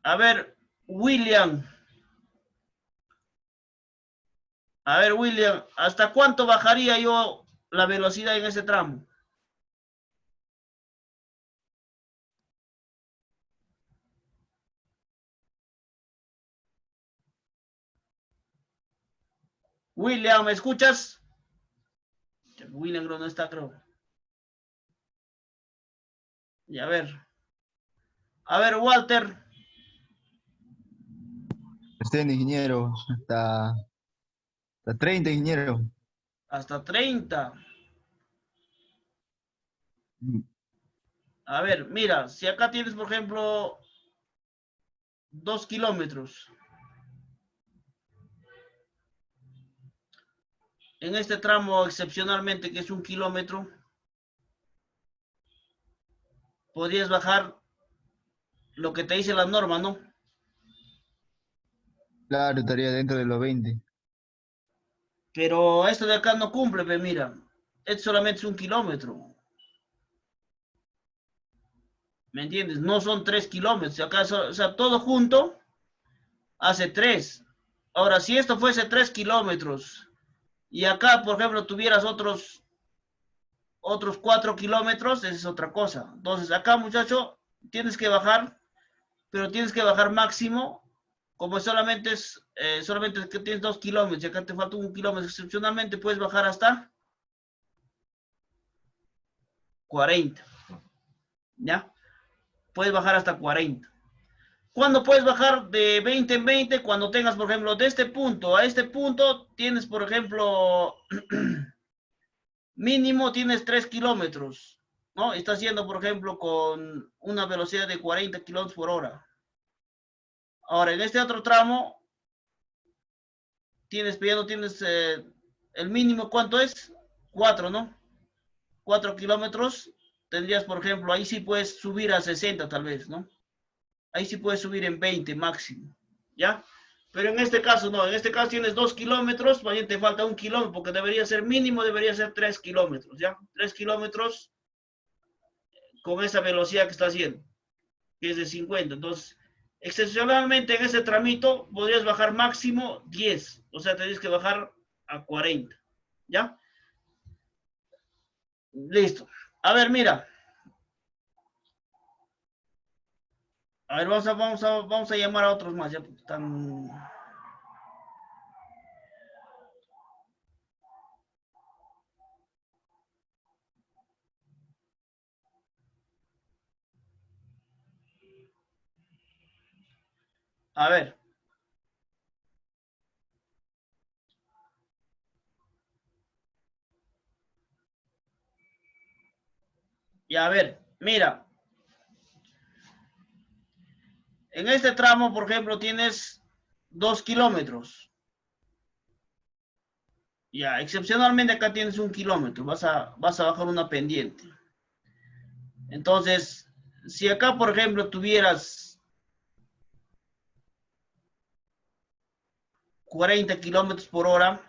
a ver, William. A ver, William, ¿hasta cuánto bajaría yo la velocidad en ese tramo? William, ¿me escuchas? William creo no está, creo. Y a ver. A ver, Walter. Presente, ingeniero. Hasta 30, ingeniero. Hasta 30. Mm, A ver, mira, si acá tienes, por ejemplo, 2 kilómetros. En este tramo, excepcionalmente, que es 1 kilómetro, podrías bajar lo que te dice la norma, ¿no? Claro, estaría dentro de los 20. Pero esto de acá no cumple, ve, mira. Es solamente 1 kilómetro. ¿Me entiendes? No son 3 kilómetros. Acá, o sea, todo junto hace 3. Ahora, si esto fuese 3 kilómetros y acá, por ejemplo, tuvieras otros 4 kilómetros, esa es otra cosa. Entonces, acá, muchacho, tienes que bajar, pero tienes que bajar máximo, como solamente es que tienes 2 kilómetros y acá te falta 1 kilómetro, excepcionalmente puedes bajar hasta 40, ¿ya? Puedes bajar hasta 40. ¿Cuándo puedes bajar de 20 en 20? Cuando tengas, por ejemplo, de este punto a este punto, tienes, por ejemplo, mínimo tienes 3 kilómetros, ¿no? Estás yendo, por ejemplo, con una velocidad de 40 kilómetros por hora. Ahora, en este otro tramo, tienes el mínimo, ¿cuánto es? 4, ¿no? 4 kilómetros. Tendrías, por ejemplo, ahí sí puedes subir a 60 tal vez, ¿no? Ahí sí puedes subir en 20 máximo, ¿ya? Pero en este caso no, en este caso tienes 2 kilómetros, más te falta 1 kilómetro, porque debería ser mínimo, debería ser 3 kilómetros, ¿ya? 3 kilómetros con esa velocidad que está haciendo, que es de 50. Entonces, excepcionalmente en ese tramito podrías bajar máximo 10, o sea, tendrías que bajar a 40, ¿ya? Listo. A ver, mira. A ver, vamos a llamar a otros más, ya están... A ver. Y a ver, mira. En este tramo, por ejemplo, tienes 2 kilómetros. Ya, excepcionalmente acá tienes 1 kilómetro. Vas a bajar una pendiente. Entonces, si acá, por ejemplo, tuvieras 40 kilómetros por hora,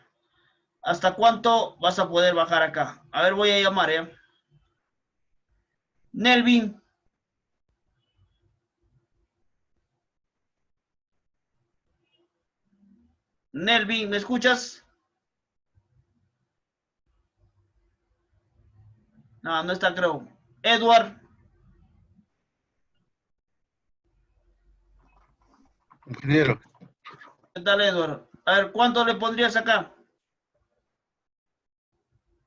¿hasta cuánto vas a poder bajar acá? A ver, voy a llamar, ¿eh? Nelvin. Nelvin, ¿me escuchas? No, no está, creo. Edward. Ingeniero, ¿Qué tal, Edward? A ver, ¿cuánto le pondrías acá?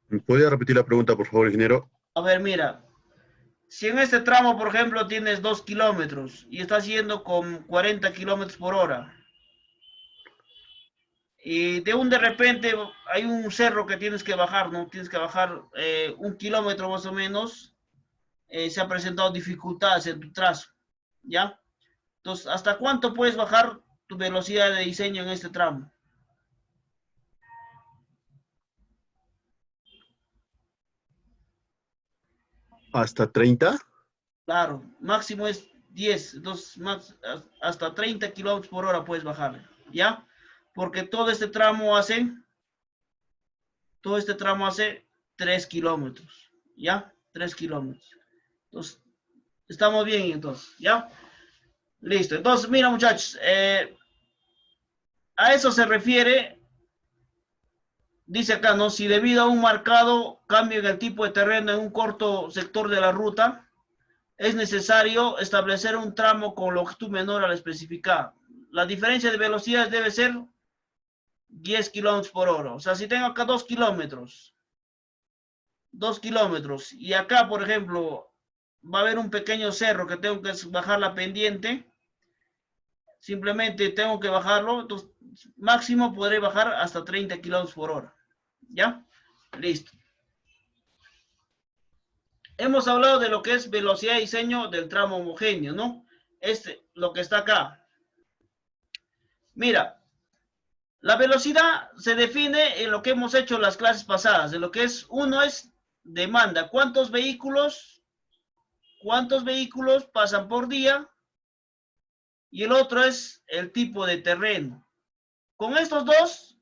¿me podría repetir la pregunta, por favor, ingeniero? A ver, mira. Si en este tramo, por ejemplo, tienes 2 kilómetros y estás yendo con 40 kilómetros por hora, y de repente hay un cerro que tienes que bajar, ¿no? Tienes que bajar 1 kilómetro más o menos, se han presentado dificultades en tu trazo, ¿ya? Entonces, ¿hasta cuánto puedes bajar tu velocidad de diseño en este tramo? ¿Hasta 30? Claro, máximo es 10, entonces hasta 30 kilómetros por hora puedes bajar, ¿ya? Porque todo este tramo hace 3 kilómetros, ¿ya? 3 kilómetros. Entonces, estamos bien entonces, ¿ya? Listo. Entonces, mira muchachos, a eso se refiere, dice acá, ¿no? Si debido a un marcado cambio en el tipo de terreno en un corto sector de la ruta, es necesario establecer un tramo con longitud menor a la especificada. La diferencia de velocidades debe ser 10 kilómetros por hora. O sea, si tengo acá 2 kilómetros, 2 kilómetros, y acá, por ejemplo, va a haber un pequeño cerro que tengo que bajar la pendiente, simplemente tengo que bajarlo, entonces máximo podré bajar hasta 30 kilómetros por hora. ¿Ya? Listo. Hemos hablado de lo que es velocidad y diseño del tramo homogéneo, ¿no? Lo que está acá. Mira, la velocidad se define en lo que hemos hecho en las clases pasadas, de lo que es, uno es demanda, ¿cuántos vehículos pasan por día? Y el otro es el tipo de terreno. Con estos dos,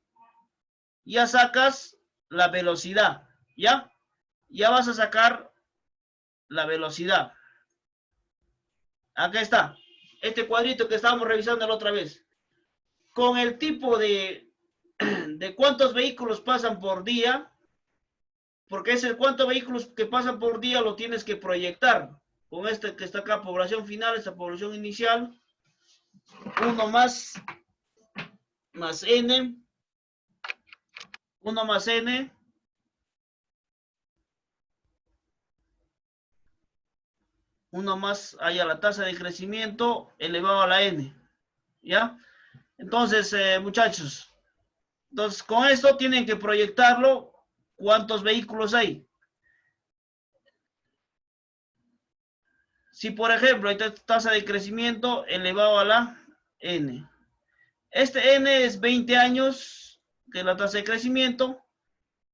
ya sacas la velocidad, ¿ya? Ya vas a sacar la velocidad. Acá está, este cuadrito que estábamos revisando la otra vez. Con el tipo de cuántos vehículos pasan por día, porque ese cuántos vehículos que pasan por día lo tienes que proyectar. Con este que está acá, población final, esta población inicial, 1 más n, 1 más n, uno más allá la tasa de crecimiento elevado a la n, ¿ya? Entonces, muchachos, entonces con esto tienen que proyectarlo, ¿cuántos vehículos hay? Si, por ejemplo, hay tasa de crecimiento elevado a la n. Este n es 20 años, que es la tasa de crecimiento.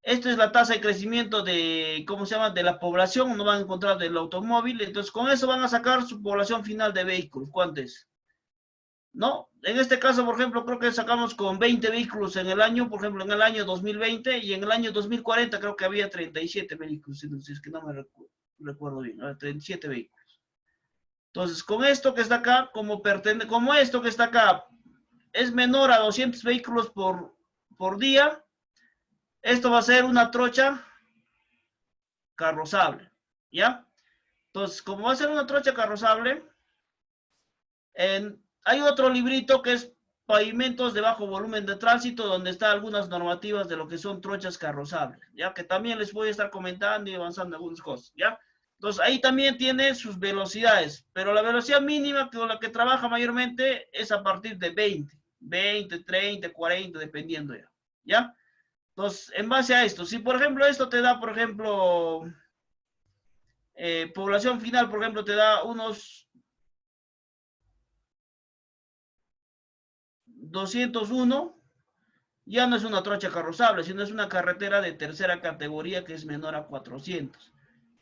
Esto es la tasa de crecimiento de, ¿cómo se llama? De la población, no van a encontrar del automóvil. Entonces, con eso van a sacar su población final de vehículos. ¿Cuánto es? ¿No? En este caso, por ejemplo, creo que sacamos con 20 vehículos en el año, por ejemplo, en el año 2020, y en el año 2040 creo que había 37 vehículos, si es que no me recuerdo bien, 37 vehículos. Entonces, con esto que está acá, como esto que está acá es menor a 200 vehículos por día, esto va a ser una trocha carrozable, ¿ya? Entonces, como va a ser una trocha carrozable, hay otro librito que es pavimentos de bajo volumen de tránsito, donde están algunas normativas de lo que son trochas carrozables, ¿ya? Que también les voy a estar comentando y avanzando algunas cosas, ¿ya? Entonces, ahí también tiene sus velocidades, pero la velocidad mínima con la que trabaja mayormente es a partir de 20, 30, 40, dependiendo ya, ¿ya? Entonces, en base a esto, si por ejemplo esto te da, por ejemplo, población final, por ejemplo, te da unos 201, ya no es una trocha carrozable, sino es una carretera de tercera categoría que es menor a 400.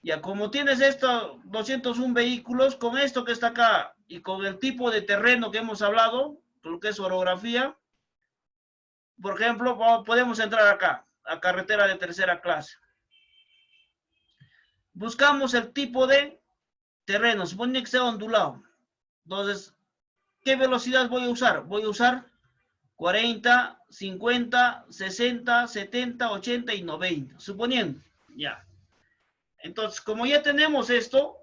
Ya, como tienes estos 201 vehículos, con esto que está acá y con el tipo de terreno que hemos hablado, lo que es orografía, por ejemplo, podemos entrar acá, a carretera de tercera clase. Buscamos el tipo de terreno, supone que sea ondulado. Entonces, ¿qué velocidad voy a usar? Voy a usar 40, 50, 60, 70, 80 y 90, suponiendo, ya. Entonces, como ya tenemos esto,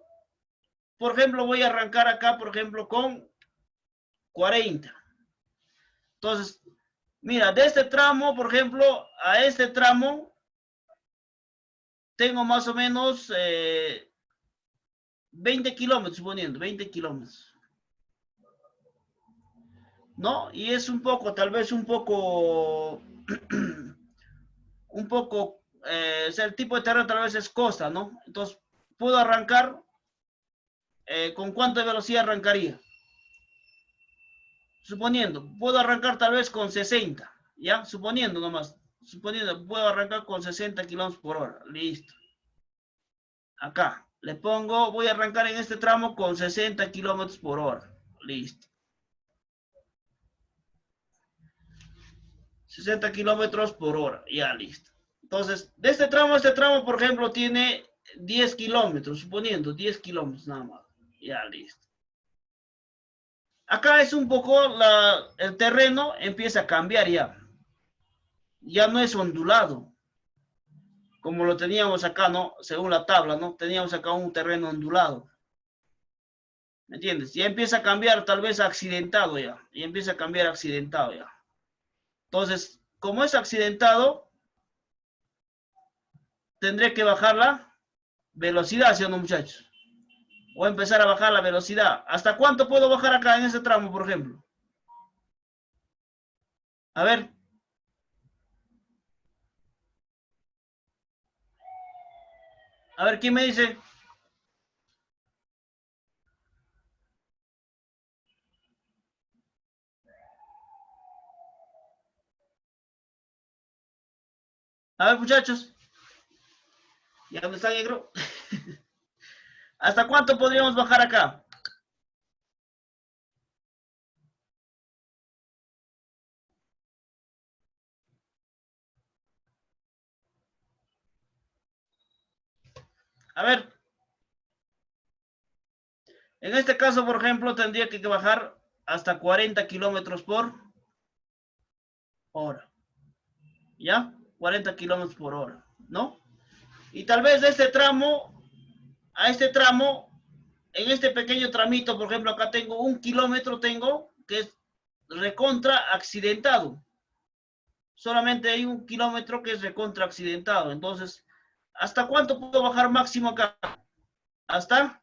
por ejemplo, voy a arrancar acá, por ejemplo, con 40. Entonces, mira, de este tramo, por ejemplo, a este tramo, tengo más o menos 20 kilómetros, suponiendo, 20 kilómetros. ¿No? Y es un poco, tal vez un poco, o sea, el tipo de terreno tal vez es costa, ¿no? Entonces, puedo arrancar, ¿con cuánta velocidad arrancaría? Suponiendo, puedo arrancar tal vez con 60, ¿ya? Suponiendo nomás, suponiendo, puedo arrancar con 60 kilómetros por hora, listo. Acá, le pongo, voy a arrancar en este tramo con 60 kilómetros por hora, listo. 60 kilómetros por hora, ya listo. Entonces, de este tramo, por ejemplo, tiene 10 kilómetros, suponiendo 10 kilómetros nada más, ya listo. Acá es un poco, el terreno empieza a cambiar ya. Ya no es ondulado, como lo teníamos acá, ¿no? Según la tabla, ¿no? Teníamos acá un terreno ondulado. ¿Me entiendes? Ya empieza a cambiar, tal vez accidentado ya. Ya empieza a cambiar accidentado ya. Entonces, como es accidentado, tendré que bajar la velocidad, ¿sí o no, muchachos? Voy a empezar a bajar la velocidad. ¿Hasta cuánto puedo bajar acá en ese tramo, por ejemplo? A ver. A ver, ¿quién me dice? A ver, muchachos. ¿Ya dónde está negro? ¿Hasta cuánto podríamos bajar acá? A ver. En este caso, por ejemplo, tendría que bajar hasta 40 kilómetros por hora. ¿Ya? 40 kilómetros por hora, ¿no? Y tal vez de este tramo a este tramo, en este pequeño tramito, por ejemplo, acá tengo 1 kilómetro, tengo que es recontra accidentado. Solamente hay 1 kilómetro que es recontra accidentado. Entonces, ¿hasta cuánto puedo bajar máximo acá? ¿Hasta?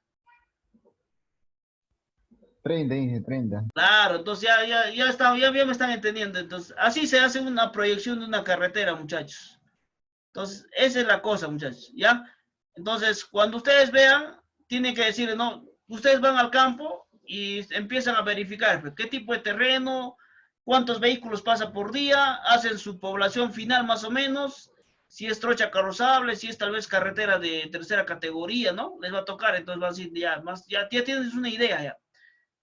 30, dice, 30. Claro, entonces ya me están entendiendo. Entonces, así se hace una proyección de una carretera, muchachos. Entonces, esa es la cosa, muchachos, ¿ya? Entonces, cuando ustedes vean, tienen que decir, no, ustedes van al campo y empiezan a verificar pues, qué tipo de terreno, cuántos vehículos pasa por día, hacen su población final más o menos, si es trocha carrozable, si es tal vez carretera de tercera categoría, ¿no? Les va a tocar, entonces van a decir, ya tienes una idea ya.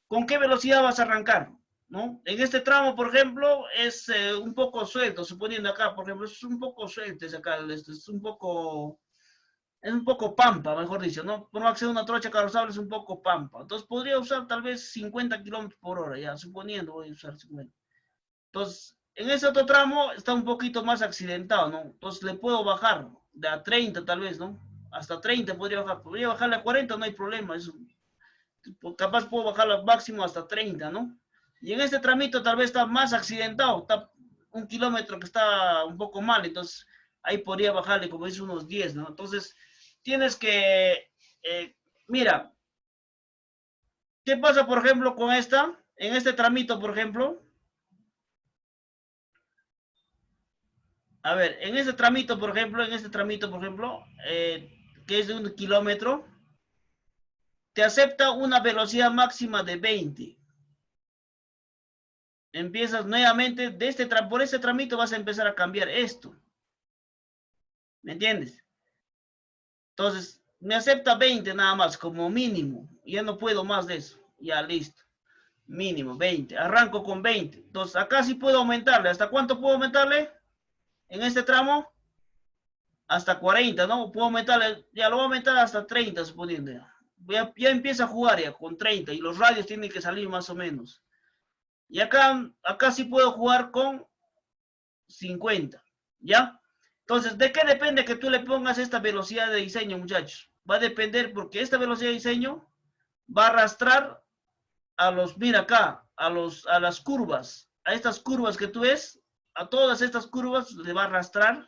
¿Con qué velocidad vas a arrancar? ¿No? En este tramo, por ejemplo, es un poco suelto, suponiendo acá, por ejemplo, es un poco suelto, es un poco pampa, mejor dicho, ¿no? Por más que sea una trocha carrozable es un poco pampa. Entonces podría usar tal vez 50 kilómetros por hora, ya, suponiendo voy a usar 50. Entonces, en ese otro tramo está un poquito más accidentado, ¿no? Entonces le puedo bajar de a 30 tal vez, ¿no? Hasta 30 podría bajarle a 40, no hay problema, eso capaz puedo bajar al máximo hasta 30, ¿no? Y en este tramito tal vez está más accidentado, está 1 kilómetro que está un poco mal, entonces ahí podría bajarle, como dice, unos 10, ¿no? Entonces, tienes que, mira, ¿qué pasa, por ejemplo, con esta? En este tramito, por ejemplo, a ver, en este tramito, por ejemplo, que es de 1 kilómetro, te acepta una velocidad máxima de 20. Empiezas nuevamente, por este tramito vas a empezar a cambiar esto. ¿Me entiendes? Entonces, me acepta 20 nada más, como mínimo. Ya no puedo más de eso. Ya, listo. Mínimo, 20. Arranco con 20. Entonces, acá sí puedo aumentarle. ¿Hasta cuánto puedo aumentarle? En este tramo, hasta 40, ¿no? Puedo aumentarle, ya lo voy a aumentar hasta 30, suponiendo. Ya empieza a jugar ya con 30 y los radios tienen que salir más o menos. Y acá sí puedo jugar con 50, ¿ya? Entonces, ¿de qué depende que tú le pongas esta velocidad de diseño, muchachos? Va a depender porque esta velocidad de diseño va a arrastrar mira acá, a las curvas, a estas curvas que tú ves, a todas estas curvas le va a arrastrar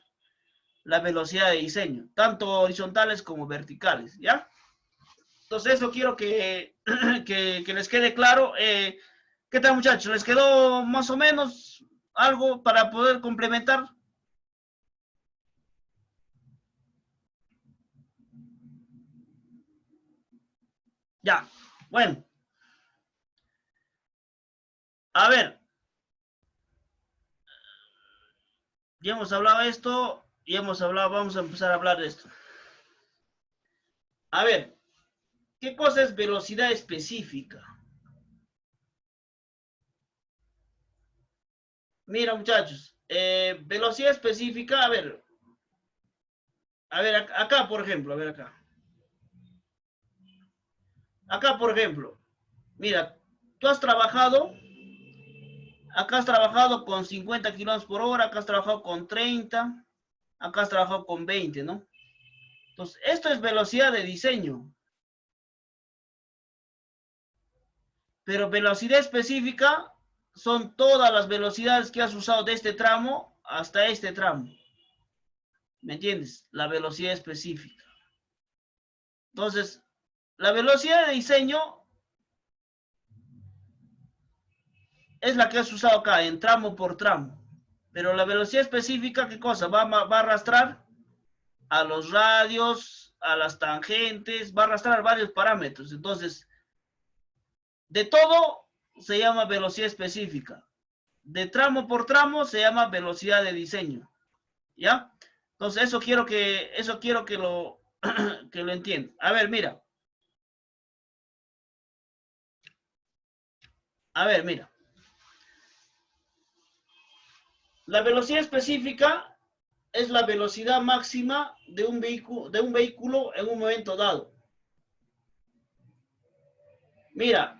la velocidad de diseño, tanto horizontales como verticales, ¿ya? Entonces, eso quiero que les quede claro. ¿Qué tal, muchachos? ¿Les quedó más o menos algo para poder complementar? Ya, bueno, a ver, ya hemos hablado de esto, ya hemos hablado, vamos a empezar a hablar de esto. A ver, ¿qué cosa es velocidad específica? Mira, muchachos, velocidad específica, acá, por ejemplo, a ver acá. Acá, por ejemplo, mira, tú has trabajado, acá has trabajado con 50 kilómetros por hora, acá has trabajado con 30, acá has trabajado con 20, ¿no? Entonces, esto es velocidad de diseño. Pero velocidad específica son todas las velocidades que has usado de este tramo hasta este tramo. ¿Me entiendes? La velocidad específica. Entonces, la velocidad de diseño es la que has usado acá, en tramo por tramo. Pero la velocidad específica, ¿qué cosa? Va a arrastrar a los radios, a las tangentes, va a arrastrar varios parámetros. Entonces, de todo se llama velocidad específica. De tramo por tramo se llama velocidad de diseño. ¿Ya? Entonces, eso quiero que lo, que lo entiendan. A ver, mira. A ver, mira. La velocidad específica es la velocidad máxima de un vehículo en un momento dado. Mira,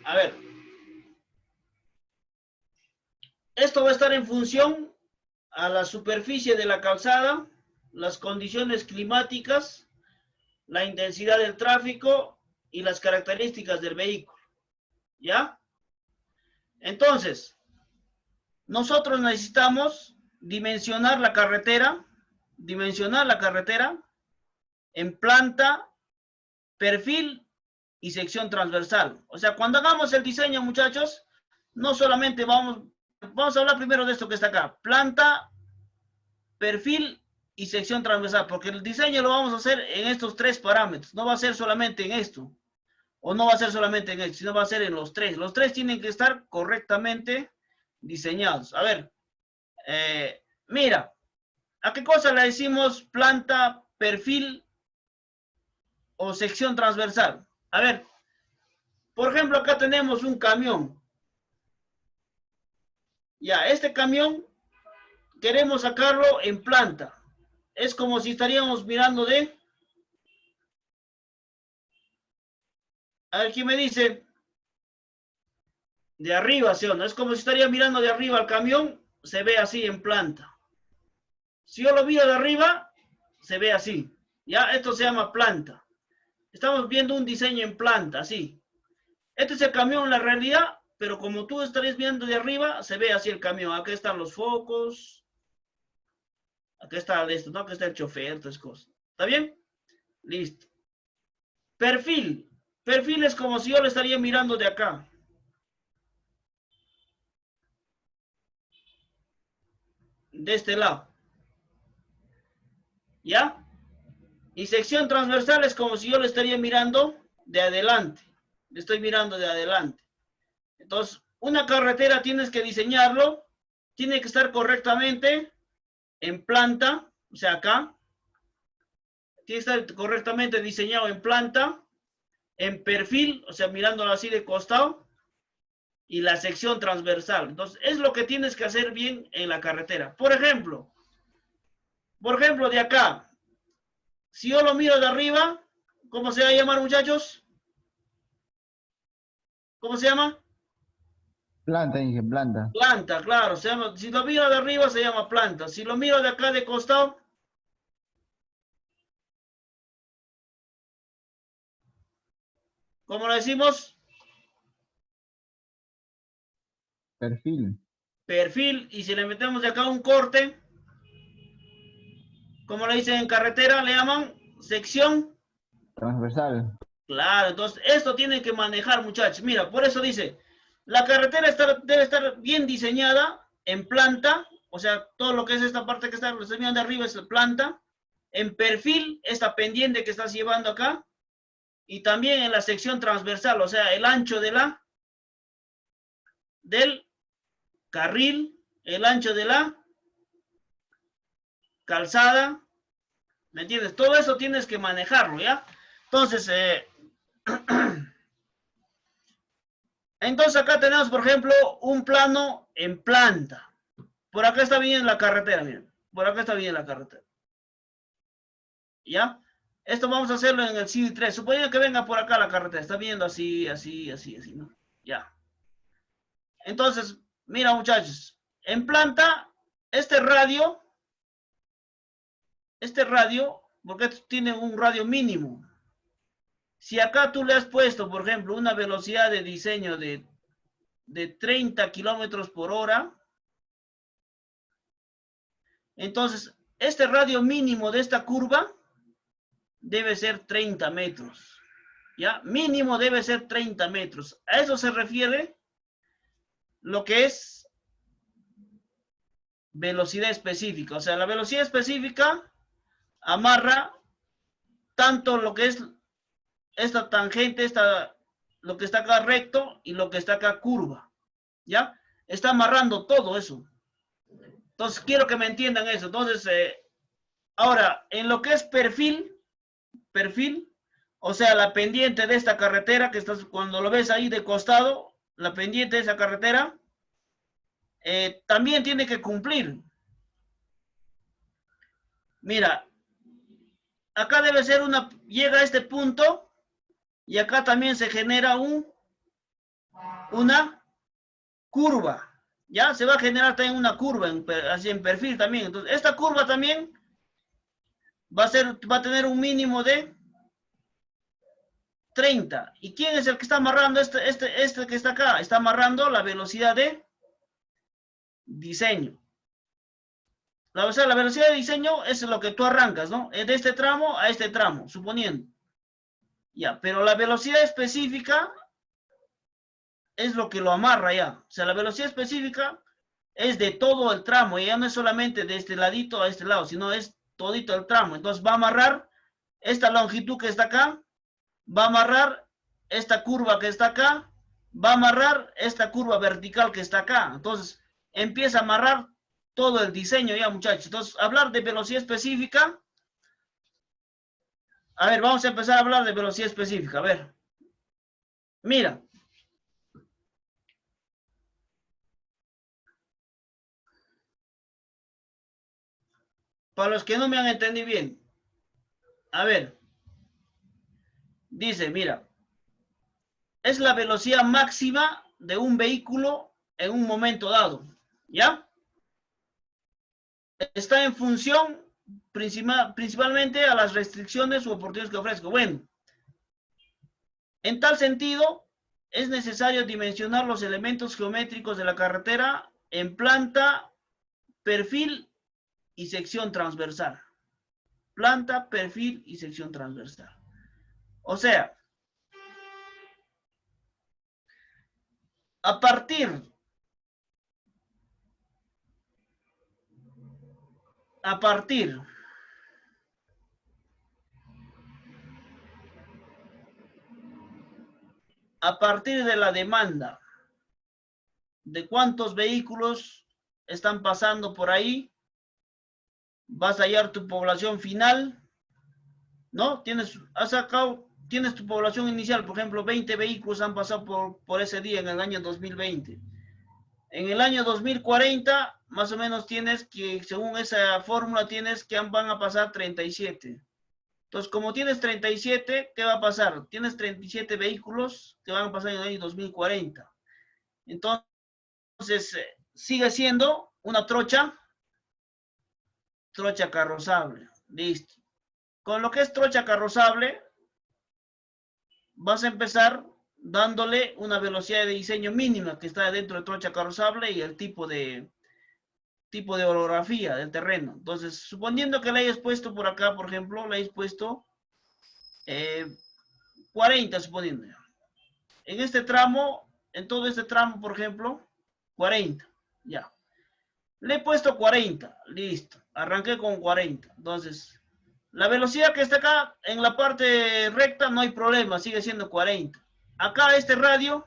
a ver. Esto va a estar en función a la superficie de la calzada, las condiciones climáticas, la intensidad del tráfico y las características del vehículo. ¿Ya? Entonces, nosotros necesitamos dimensionar la carretera en planta, perfil y sección transversal. O sea, cuando hagamos el diseño, muchachos, no solamente vamos a hablar primero de esto que está acá, planta, perfil y sección transversal, porque el diseño lo vamos a hacer en estos tres parámetros, no va a ser solamente en esto, o no va a ser solamente en esto, sino va a ser en los tres. Los tres tienen que estar correctamente diseñados. A ver, mira, ¿a qué cosa le decimos planta, perfil o sección transversal? A ver, por ejemplo, acá tenemos un camión. Ya, este camión queremos sacarlo en planta. Es como si estaríamos mirando de... A ver, ¿quién me dice? De arriba, ¿sí o no? Es como si estaría mirando de arriba al camión, se ve así en planta. Si yo lo miro de arriba, se ve así. Ya, esto se llama planta. Estamos viendo un diseño en planta, así. Este es el camión en la realidad, pero como tú estarías viendo de arriba, se ve así el camión. Acá están los focos. Acá está esto, ¿no? Acá está el chofer, estas cosas. ¿Está bien? Listo. Perfil. Perfil es como si yo lo estaría mirando de acá. De este lado. ¿Ya? Y sección transversal es como si yo lo estaría mirando de adelante. Le estoy mirando de adelante. Entonces, una carretera tienes que diseñarlo. Tiene que estar correctamente en planta. O sea, acá. Tiene que estar correctamente diseñado en planta. En perfil, o sea, mirándolo así de costado. Y la sección transversal. Entonces, es lo que tienes que hacer bien en la carretera. Por ejemplo, de acá. Si yo lo miro de arriba, ¿cómo se va a llamar, muchachos? ¿Cómo se llama? Planta, dije, planta. Planta, claro. Si lo miro de arriba, se llama planta. Si lo miro de acá de costado, ¿cómo lo decimos? Perfil. Perfil. Y si le metemos de acá un corte, ¿cómo le dicen en carretera? Le llaman sección. Transversal. Claro, entonces esto tienen que manejar, muchachos. Mira, por eso dice, la carretera debe estar bien diseñada en planta, o sea, todo lo que es esta parte que está de arriba es la planta, en perfil, esta pendiente que estás llevando acá, y también en la sección transversal, o sea, el ancho del carril, el ancho de la calzada, ¿me entiendes? Todo eso tienes que manejarlo, ¿ya? Entonces, acá tenemos, por ejemplo, un plano en planta. Por acá está bien la carretera, miren. Por acá está bien la carretera. ¿Ya? Esto vamos a hacerlo en el CD3. Suponiendo que venga por acá la carretera. Está viendo así, así, así, así, ¿no? Ya. Entonces, mira, muchachos. En planta, este radio, porque tiene un radio mínimo. Si acá tú le has puesto, por ejemplo, una velocidad de diseño de 30 kilómetros por hora, Entonces, este radio mínimo de esta curva debe ser 30 metros. ¿Ya? Mínimo debe ser 30 metros. A eso se refiere lo que es velocidad específica. O sea, la velocidad específica amarra tanto lo que es esta tangente, lo que está acá recto y lo que está acá curva. ¿Ya? Está amarrando todo eso. Entonces, quiero que me entiendan eso. Entonces, ahora, en lo que es perfil, o sea, la pendiente de esta carretera, que estás, cuando lo ves ahí de costado, la pendiente de esa carretera, también tiene que cumplir. Mira, acá debe ser llega a este punto, y acá también se genera una curva. Ya se va a generar también una curva, así en perfil también. Entonces, esta curva también va a tener un mínimo de 30. ¿Y quién es el que está amarrando este que está acá? Está amarrando la velocidad de diseño. O sea, la velocidad de diseño es lo que tú arrancas, ¿no? De este tramo a este tramo, suponiendo. Ya, pero la velocidad específica es lo que lo amarra ya. O sea, la velocidad específica es de todo el tramo, ya no es solamente de este ladito a este lado, sino es todito el tramo. Entonces va a amarrar esta longitud que está acá, va a amarrar esta curva que está acá, va a amarrar esta curva vertical que está acá. Entonces empieza a amarrar todo el diseño ya, muchachos. Entonces, hablar de velocidad específica. A ver, vamos a empezar a hablar de velocidad específica. A ver. Mira. Para los que no me han entendido bien. A ver. Dice, mira. Es la velocidad máxima de un vehículo en un momento dado. ¿Ya? Está en función principalmente a las restricciones u oportunidades que ofrezco. Bueno. En tal sentido, es necesario dimensionar los elementos geométricos de la carretera en planta, perfil y sección transversal. Planta, perfil y sección transversal. O sea, a partir de la demanda de cuántos vehículos están pasando por ahí, vas a hallar tu población final, ¿no? Tienes tu población inicial, por ejemplo, 20 vehículos han pasado por ese día en el año 2020. En el año 2040, más o menos tienes que, según esa fórmula, tienes que van a pasar 37. Entonces, como tienes 37, ¿qué va a pasar? Tienes 37 vehículos que van a pasar en el año 2040. Entonces, sigue siendo una trocha carrozable. Listo. Con lo que es trocha carrozable, vas a empezar dándole una velocidad de diseño mínima que está dentro de trocha carrozable y el tipo de orografía del terreno. Entonces, suponiendo que le hayas puesto por acá, por ejemplo, le hayas puesto 40, suponiendo. En este tramo, en todo este tramo, por ejemplo, 40. Ya. Le he puesto 40. Listo. Arranqué con 40. Entonces, la velocidad que está acá en la parte recta no hay problema, sigue siendo 40. Acá este radio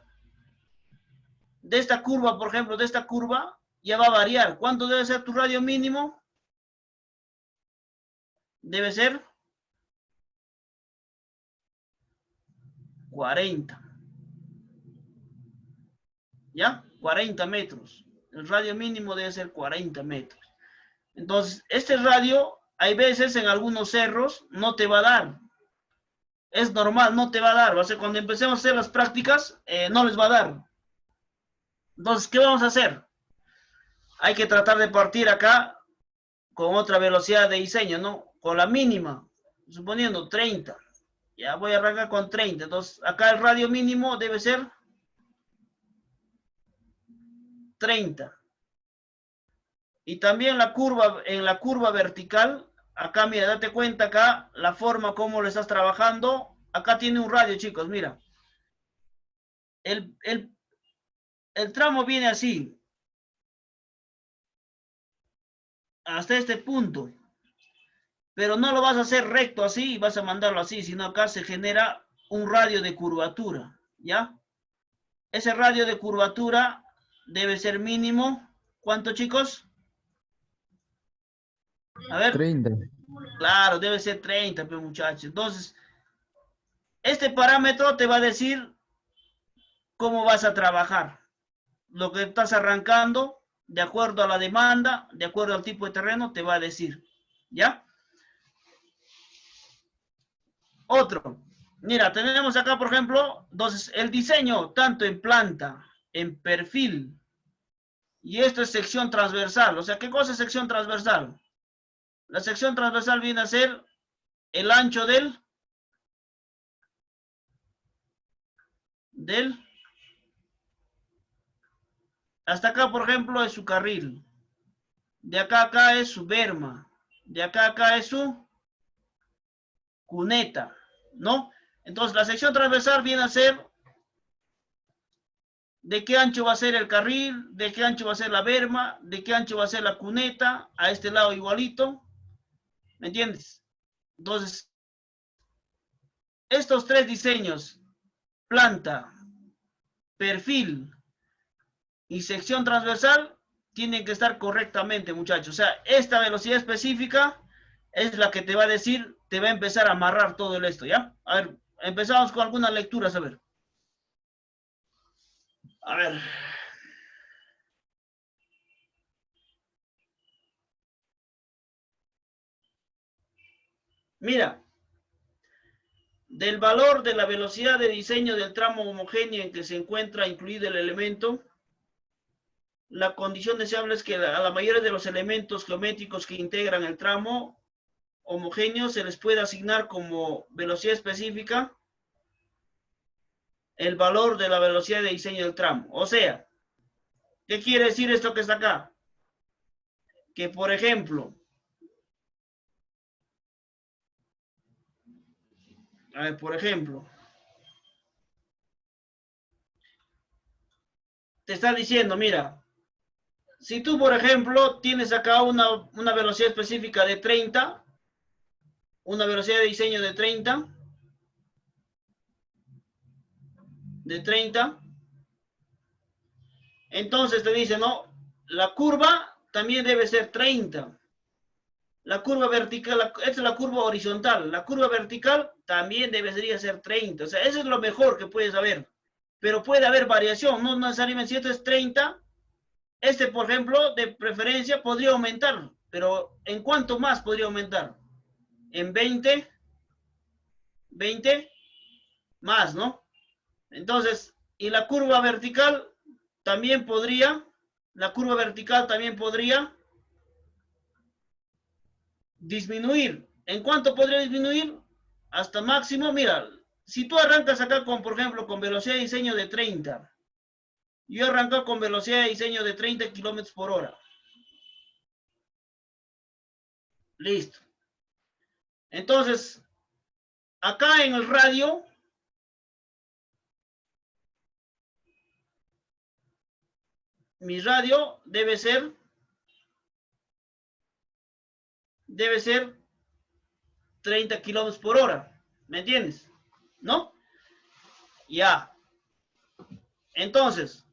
de esta curva, por ejemplo, de esta curva, ya va a variar. ¿Cuánto debe ser tu radio mínimo? Debe ser 40. ¿Ya? 40 metros. El radio mínimo debe ser 40 metros. Entonces, este radio, hay veces en algunos cerros, no te va a dar. Es normal, no te va a dar. O sea, cuando empecemos a hacer las prácticas, no les va a dar. Entonces, ¿qué vamos a hacer? Hay que tratar de partir acá con otra velocidad de diseño, ¿no? Con la mínima, suponiendo 30. Ya voy a arrancar con 30. Entonces, acá el radio mínimo debe ser 30. Y también en la curva vertical, acá mira, date cuenta acá la forma como lo estás trabajando. Acá tiene un radio, chicos, mira. El, el, el tramo viene así, hasta este punto. Pero no lo vas a hacer recto así y vas a mandarlo así, sino acá se genera un radio de curvatura, ¿ya? Ese radio de curvatura debe ser mínimo, ¿cuánto, chicos? A ver, 30. claro, debe ser 30, pero muchachos. Entonces, este parámetro te va a decir cómo vas a trabajar. Lo que estás arrancando, de acuerdo a la demanda, de acuerdo al tipo de terreno, te va a decir, ¿ya? Otro. Mira, tenemos acá, por ejemplo, entonces el diseño, tanto en planta, en perfil, y esto es sección transversal. O sea, ¿qué cosa es sección transversal? La sección transversal viene a ser el ancho hasta acá, por ejemplo, es su carril. De acá a acá es su berma. De acá a acá es su cuneta, ¿no? Entonces, la sección transversal viene a ser de qué ancho va a ser el carril, de qué ancho va a ser la berma, de qué ancho va a ser la cuneta, a este lado igualito, ¿me entiendes? Entonces, estos tres diseños, planta, perfil y sección transversal, tienen que estar correctamente, muchachos. O sea, esta velocidad específica es la que te va a decir, te va a empezar a amarrar todo el esto, ¿ya? A ver, empezamos con algunas lecturas, a ver. A ver. Mira, del valor de la velocidad de diseño del tramo homogéneo en que se encuentra incluido el elemento, la condición deseable es que a la mayoría de los elementos geométricos que integran el tramo homogéneo se les puede asignar como velocidad específica el valor de la velocidad de diseño del tramo. O sea, ¿qué quiere decir esto que está acá? Que, por ejemplo, a ver, por ejemplo, te está diciendo, mira, si tú, por ejemplo, tienes acá una velocidad específica de 30, una velocidad de diseño de 30, entonces te dice, no, la curva también debe ser 30. La curva vertical, esta es la curva horizontal, la curva vertical también debería ser 30. O sea, eso es lo mejor que puedes saber. Pero puede haber variación, no necesariamente si esto es 30, este, por ejemplo, de preferencia podría aumentar, pero ¿en cuánto más podría aumentar? En 20 más, ¿no? Entonces, y la curva vertical también podría disminuir. ¿En cuánto podría disminuir? Hasta máximo, mira, si tú arrancas acá con, por ejemplo, con velocidad de diseño de 30, yo arranco con velocidad de diseño de 30 kilómetros por hora. Listo. Entonces, acá en el radio, mi radio debe ser 30 kilómetros por hora. ¿Me entiendes? ¿No? Ya. Entonces,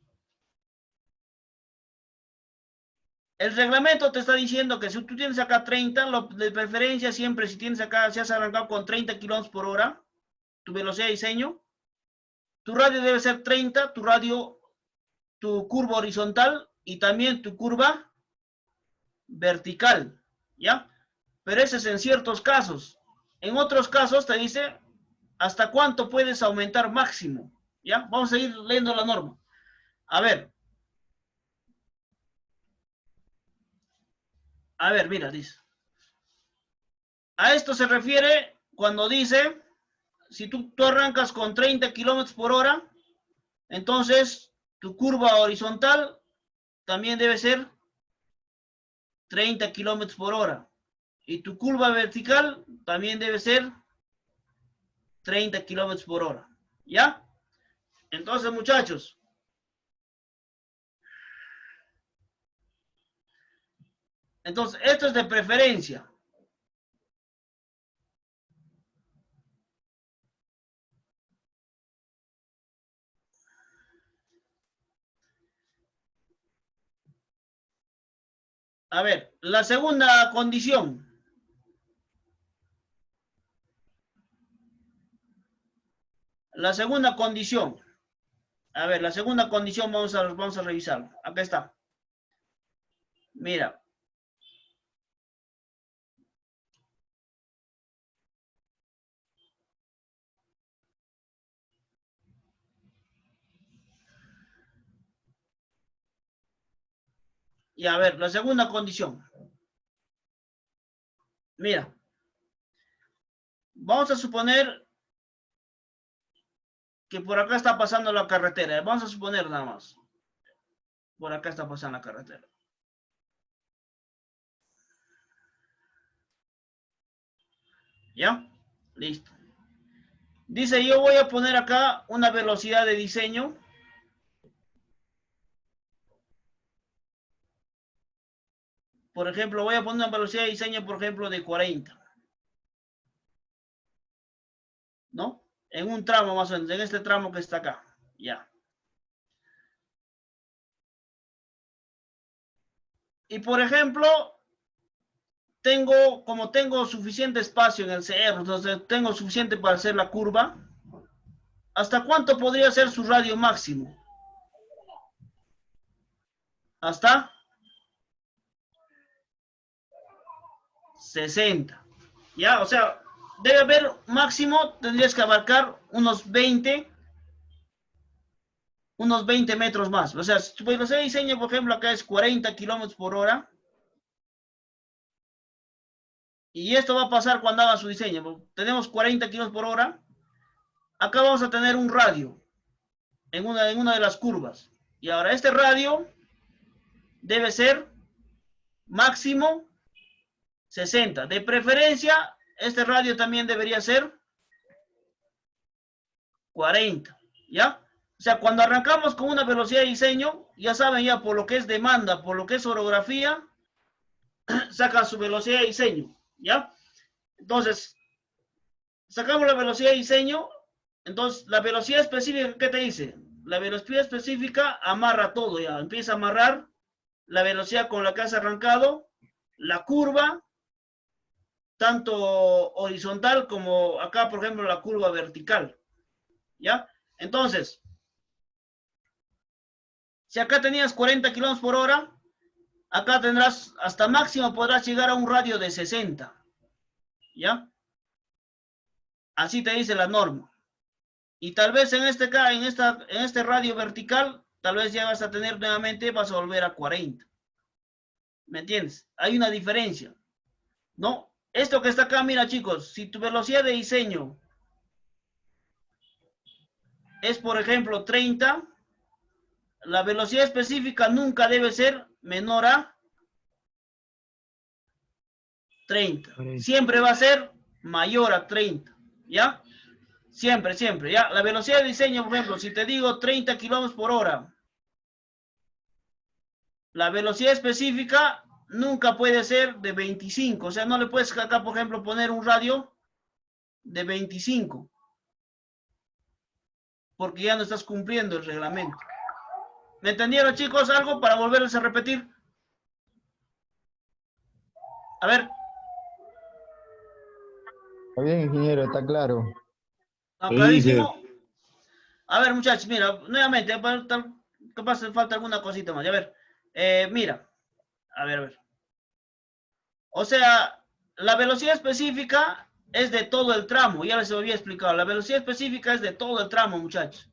el reglamento te está diciendo que si tú tienes acá 30, de preferencia siempre si tienes acá, si has arrancado con 30 kilómetros por hora, tu velocidad de diseño, tu radio debe ser 30, tu curva horizontal y también tu curva vertical, ¿ya? Pero ese es en ciertos casos. En otros casos te dice hasta cuánto puedes aumentar máximo, ¿ya? Vamos a ir leyendo la norma. A ver, mira, dice. A esto se refiere cuando dice, si tú arrancas con 30 kilómetros por hora, entonces tu curva horizontal también debe ser 30 kilómetros por hora. Y tu curva vertical también debe ser 30 kilómetros por hora. ¿Ya? Entonces, muchachos, entonces, esto es de preferencia. A ver, la segunda condición. La segunda condición. A ver, la segunda condición vamos a revisarlo. Acá está. Mira. Y a ver, la segunda condición. Mira. Vamos a suponer que por acá está pasando la carretera. Vamos a suponer nada más. Por acá está pasando la carretera. ¿Ya? Listo. Dice, yo voy a poner acá una velocidad de diseño. Por ejemplo, voy a poner una velocidad de diseño, por ejemplo, de 40. ¿No? En un tramo más o menos, en este tramo que está acá. Ya. Y por ejemplo, como tengo suficiente espacio en el cerro, entonces tengo suficiente para hacer la curva. ¿Hasta cuánto podría ser su radio máximo? Hasta 60. ¿Ya? O sea, debe haber máximo, tendrías que abarcar unos 20 metros más. O sea, si tu velocidad de diseño, por ejemplo, acá es 40 kilómetros por hora. Y esto va a pasar cuando haga su diseño. Tenemos 40 kilómetros por hora. Acá vamos a tener un radio en una de las curvas. Y ahora este radio debe ser máximo 60. De preferencia, este radio también debería ser 40. ¿Ya? O sea, cuando arrancamos con una velocidad de diseño, ya saben ya por lo que es demanda, por lo que es orografía, sacan su velocidad de diseño. ¿Ya? Entonces, sacamos la velocidad de diseño. Entonces, la velocidad específica, ¿qué te dice? La velocidad específica amarra todo ya. Empieza a amarrar la velocidad con la que has arrancado, la curva, tanto horizontal como acá, por ejemplo, la curva vertical. ¿Ya? Entonces, si acá tenías 40 kilómetros por hora, acá tendrás, hasta máximo podrás llegar a un radio de 60. ¿Ya? Así te dice la norma. Y tal vez en este radio vertical, tal vez ya vas a tener nuevamente, vas a volver a 40. ¿Me entiendes? Hay una diferencia, ¿no? Esto que está acá, mira chicos, si tu velocidad de diseño es, por ejemplo, 30, la velocidad específica nunca debe ser menor a 30. Siempre va a ser mayor a 30, ¿ya? Siempre, siempre, ¿ya? La velocidad de diseño, por ejemplo, si te digo 30 kilómetros por hora, la velocidad específica nunca puede ser de 25. O sea, no le puedes acá, por ejemplo, poner un radio de 25. Porque ya no estás cumpliendo el reglamento. ¿Me entendieron, chicos? Algo para volverles a repetir. A ver. Está bien, ingeniero, está claro. Clarísimo. A ver, muchachos, mira, nuevamente, capaz falta alguna cosita más. A ver, mira. A ver. O sea, la velocidad específica es de todo el tramo. Ya les había explicado. La velocidad específica es de todo el tramo, muchachos.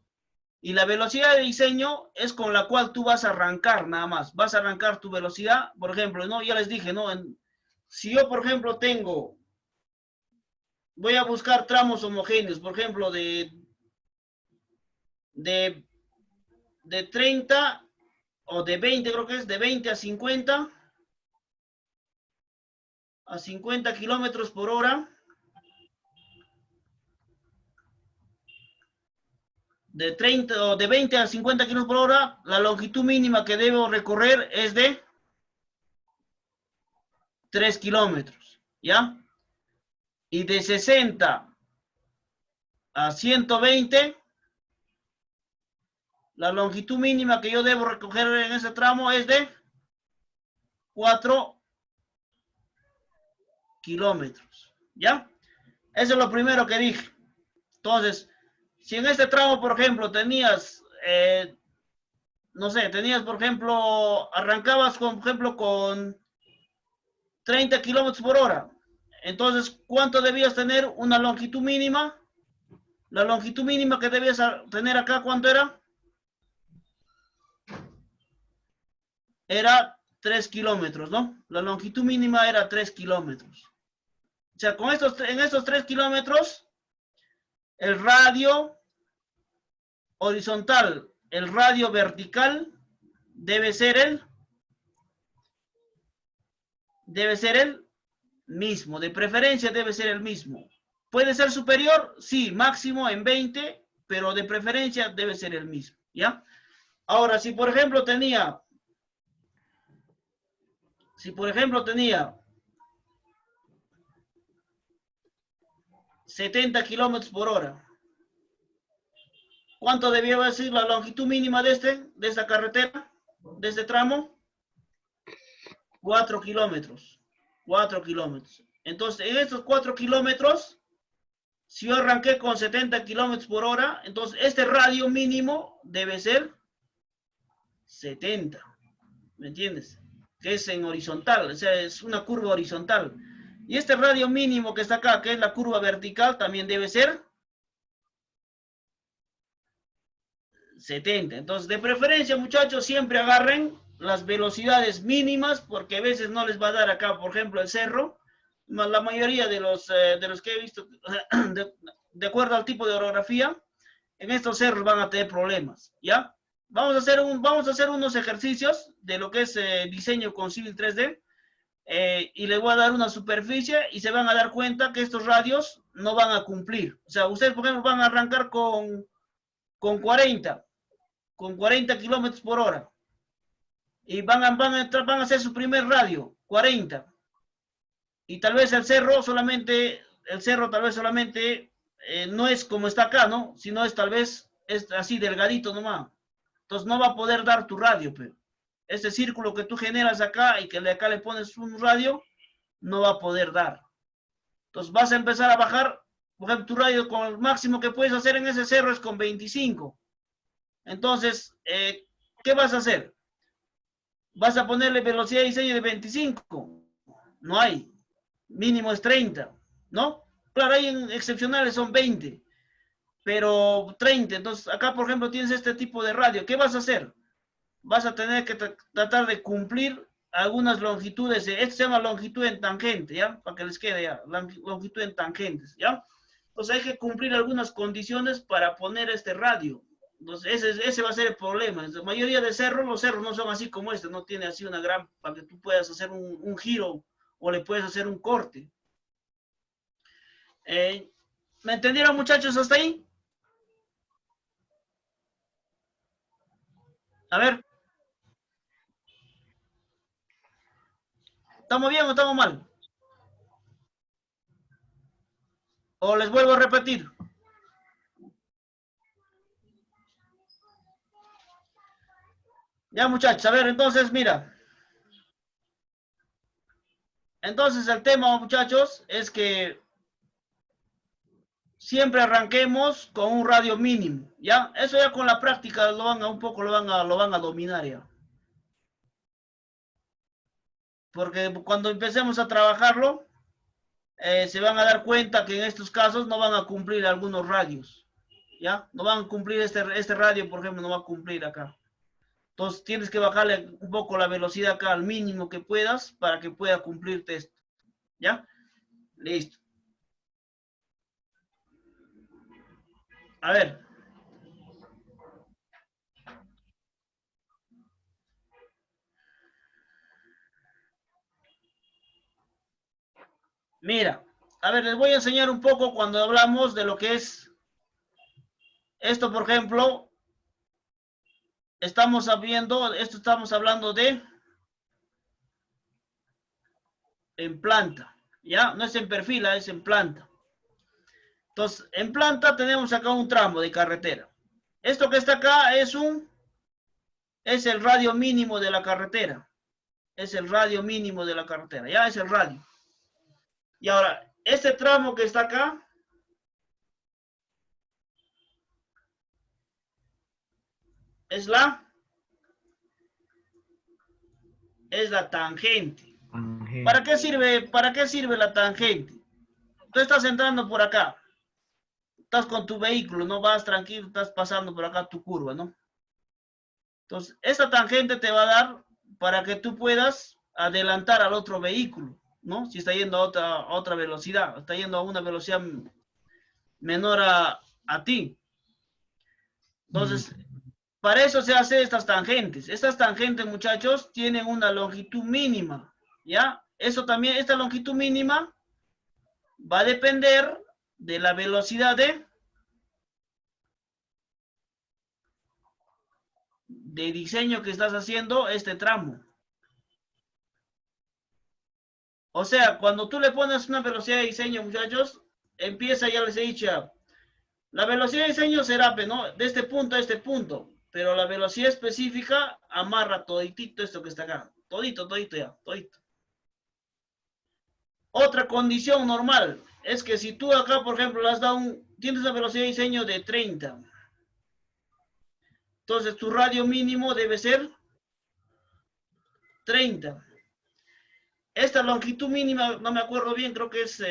Y la velocidad de diseño es con la cual tú vas a arrancar nada más. Vas a arrancar tu velocidad, por ejemplo, ¿no? Ya les dije, ¿no? Si yo, por ejemplo, voy a buscar tramos homogéneos, por ejemplo, de 30 o de 20, creo que es, de 20 a 50. a 50 kilómetros por hora, de 30 o de 20 a 50 kilómetros por hora, la longitud mínima que debo recorrer es de 3 kilómetros, ¿ya? Y de 60 a 120, la longitud mínima que yo debo recoger en ese tramo es de 4 kilómetros, ¿ya? Eso es lo primero que dije. Entonces, si en este tramo, por ejemplo, tenías, no sé, tenías, por ejemplo, arrancabas, por ejemplo, con 30 kilómetros por hora, entonces, ¿cuánto debías tener? Una longitud mínima. La longitud mínima que debías tener acá, ¿cuánto era? Era 3 kilómetros, ¿no? La longitud mínima era 3 kilómetros. O sea, en estos 3 kilómetros, el radio horizontal, el radio vertical debe ser el mismo. De preferencia debe ser el mismo. ¿Puede ser superior? Sí, máximo en 20, pero de preferencia debe ser el mismo, ¿ya? Ahora, si por ejemplo tenía 70 kilómetros por hora, ¿cuánto debía decir la longitud mínima de esta carretera, de este tramo? 4 kilómetros. 4 kilómetros. Entonces, en estos 4 kilómetros, si yo arranqué con 70 kilómetros por hora, entonces este radio mínimo debe ser 70. ¿Me entiendes? Que es en horizontal, o sea, es una curva horizontal. Y este radio mínimo que está acá, que es la curva vertical, también debe ser 70. Entonces, de preferencia, muchachos, siempre agarren las velocidades mínimas, porque a veces no les va a dar acá, por ejemplo, el cerro. La mayoría de los que he visto, de acuerdo al tipo de orografía, en estos cerros van a tener problemas, ¿ya? Vamos a hacer unos ejercicios de lo que es diseño con Civil 3D, y les voy a dar una superficie y se van a dar cuenta que estos radios no van a cumplir. O sea, ustedes, por ejemplo, van a arrancar con 40 kilómetros por hora y van a hacer su primer radio, 40. Y tal vez el cerro tal vez solamente no es como está acá, ¿no? Sino es tal vez es así delgadito nomás. Entonces no va a poder dar tu radio, pero este círculo que tú generas acá y que acá le pones un radio, no va a poder dar. Entonces vas a empezar a bajar, por ejemplo, tu radio con el máximo que puedes hacer en ese cerro es con 25. Entonces, ¿qué vas a hacer? ¿Vas a ponerle velocidad de diseño de 25? No hay. Mínimo es 30, ¿no? Claro, hay excepcionales, son 20, pero 30. Entonces, acá, por ejemplo, tienes este tipo de radio. ¿Qué vas a hacer? Vas a tener que tratar de cumplir algunas longitudes. Esto se llama longitud en tangente, ¿ya? Para que les quede ya. Longitud en tangentes, ¿ya? Entonces, hay que cumplir algunas condiciones para poner este radio. Entonces, ese va a ser el problema. En la mayoría de cerros, los cerros no son así como este, no tiene así una gran, para que tú puedas hacer un giro o le puedes hacer un corte. ¿Me entendieron, muchachos, hasta ahí? A ver, ¿estamos bien o estamos mal? O les vuelvo a repetir. Ya, muchachos, a ver, entonces, mira. Entonces, el tema, muchachos, es que siempre arranquemos con un radio mínimo, ¿ya? Eso ya con la práctica lo van a dominar ya. Porque cuando empecemos a trabajarlo, se van a dar cuenta que en estos casos no van a cumplir algunos radios, ¿ya? No van a cumplir este radio, por ejemplo, no va a cumplir acá. Entonces tienes que bajarle un poco la velocidad acá al mínimo que puedas para que pueda cumplirte esto, ¿ya? Listo. A ver. Mira, a ver, les voy a enseñar un poco cuando hablamos de lo que es esto, por ejemplo, estamos hablando de en planta, ¿ya? No es en perfil, es en planta. Entonces, en planta tenemos acá un tramo de carretera. Esto que está acá es el radio mínimo de la carretera. Es el radio mínimo de la carretera, ya es el radio. Y ahora, este tramo que está acá es la tangente. ¿Para qué sirve la tangente? Tú estás entrando por acá, estás con tu vehículo, no vas tranquilo, estás pasando por acá tu curva, ¿no? Entonces, esta tangente te va a dar para que tú puedas adelantar al otro vehículo, ¿no? Si está yendo a otra velocidad, está yendo a una velocidad menor a ti. Entonces, para eso se hacen estas tangentes. Estas tangentes, muchachos, tienen una longitud mínima, ¿ya? Eso también, esta longitud mínima va a depender de la velocidad de diseño que estás haciendo este tramo. O sea, cuando tú le pones una velocidad de diseño, muchachos, empieza, ya les he dicho, la velocidad de diseño será, ¿no?, de este punto a este punto, pero la velocidad específica amarra toditito esto que está acá. Todito ya, todito. Otra condición normal es que si tú acá, por ejemplo, le has dado tienes una velocidad de diseño de 30, entonces tu radio mínimo debe ser 30. Esta longitud mínima, no me acuerdo bien, creo que es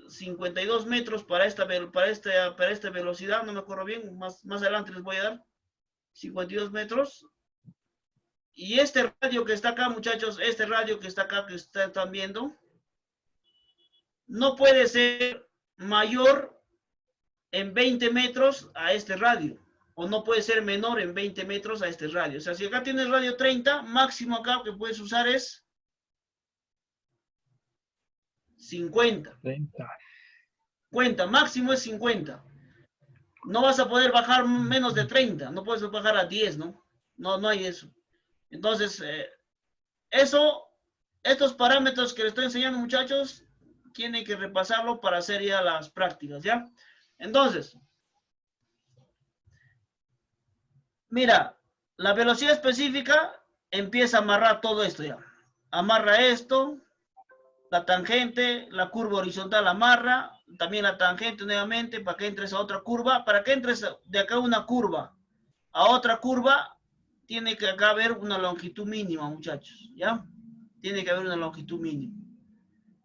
52 metros para esta velocidad, no me acuerdo bien, más adelante les voy a dar 52 metros. Y este radio que está acá, muchachos, este radio que está acá, que están viendo, no puede ser mayor en 20 metros a este radio, o no puede ser menor en 20 metros a este radio. O sea, si acá tienes radio 30, máximo acá que puedes usar es 50. 30. Cuenta, máximo es 50. No vas a poder bajar menos de 30, no puedes bajar a 10, ¿no? No hay eso. Entonces, estos parámetros que les estoy enseñando, muchachos, tienen que repasarlo para hacer ya las prácticas, ¿ya? Entonces, mira, la velocidad específica empieza a amarrar todo esto ya. Amarra esto, la tangente, la curva horizontal amarra, también la tangente nuevamente para que entres a otra curva. Para que entres de acá una curva a otra curva, tiene que acá haber una longitud mínima, muchachos, ¿ya? Tiene que haber una longitud mínima.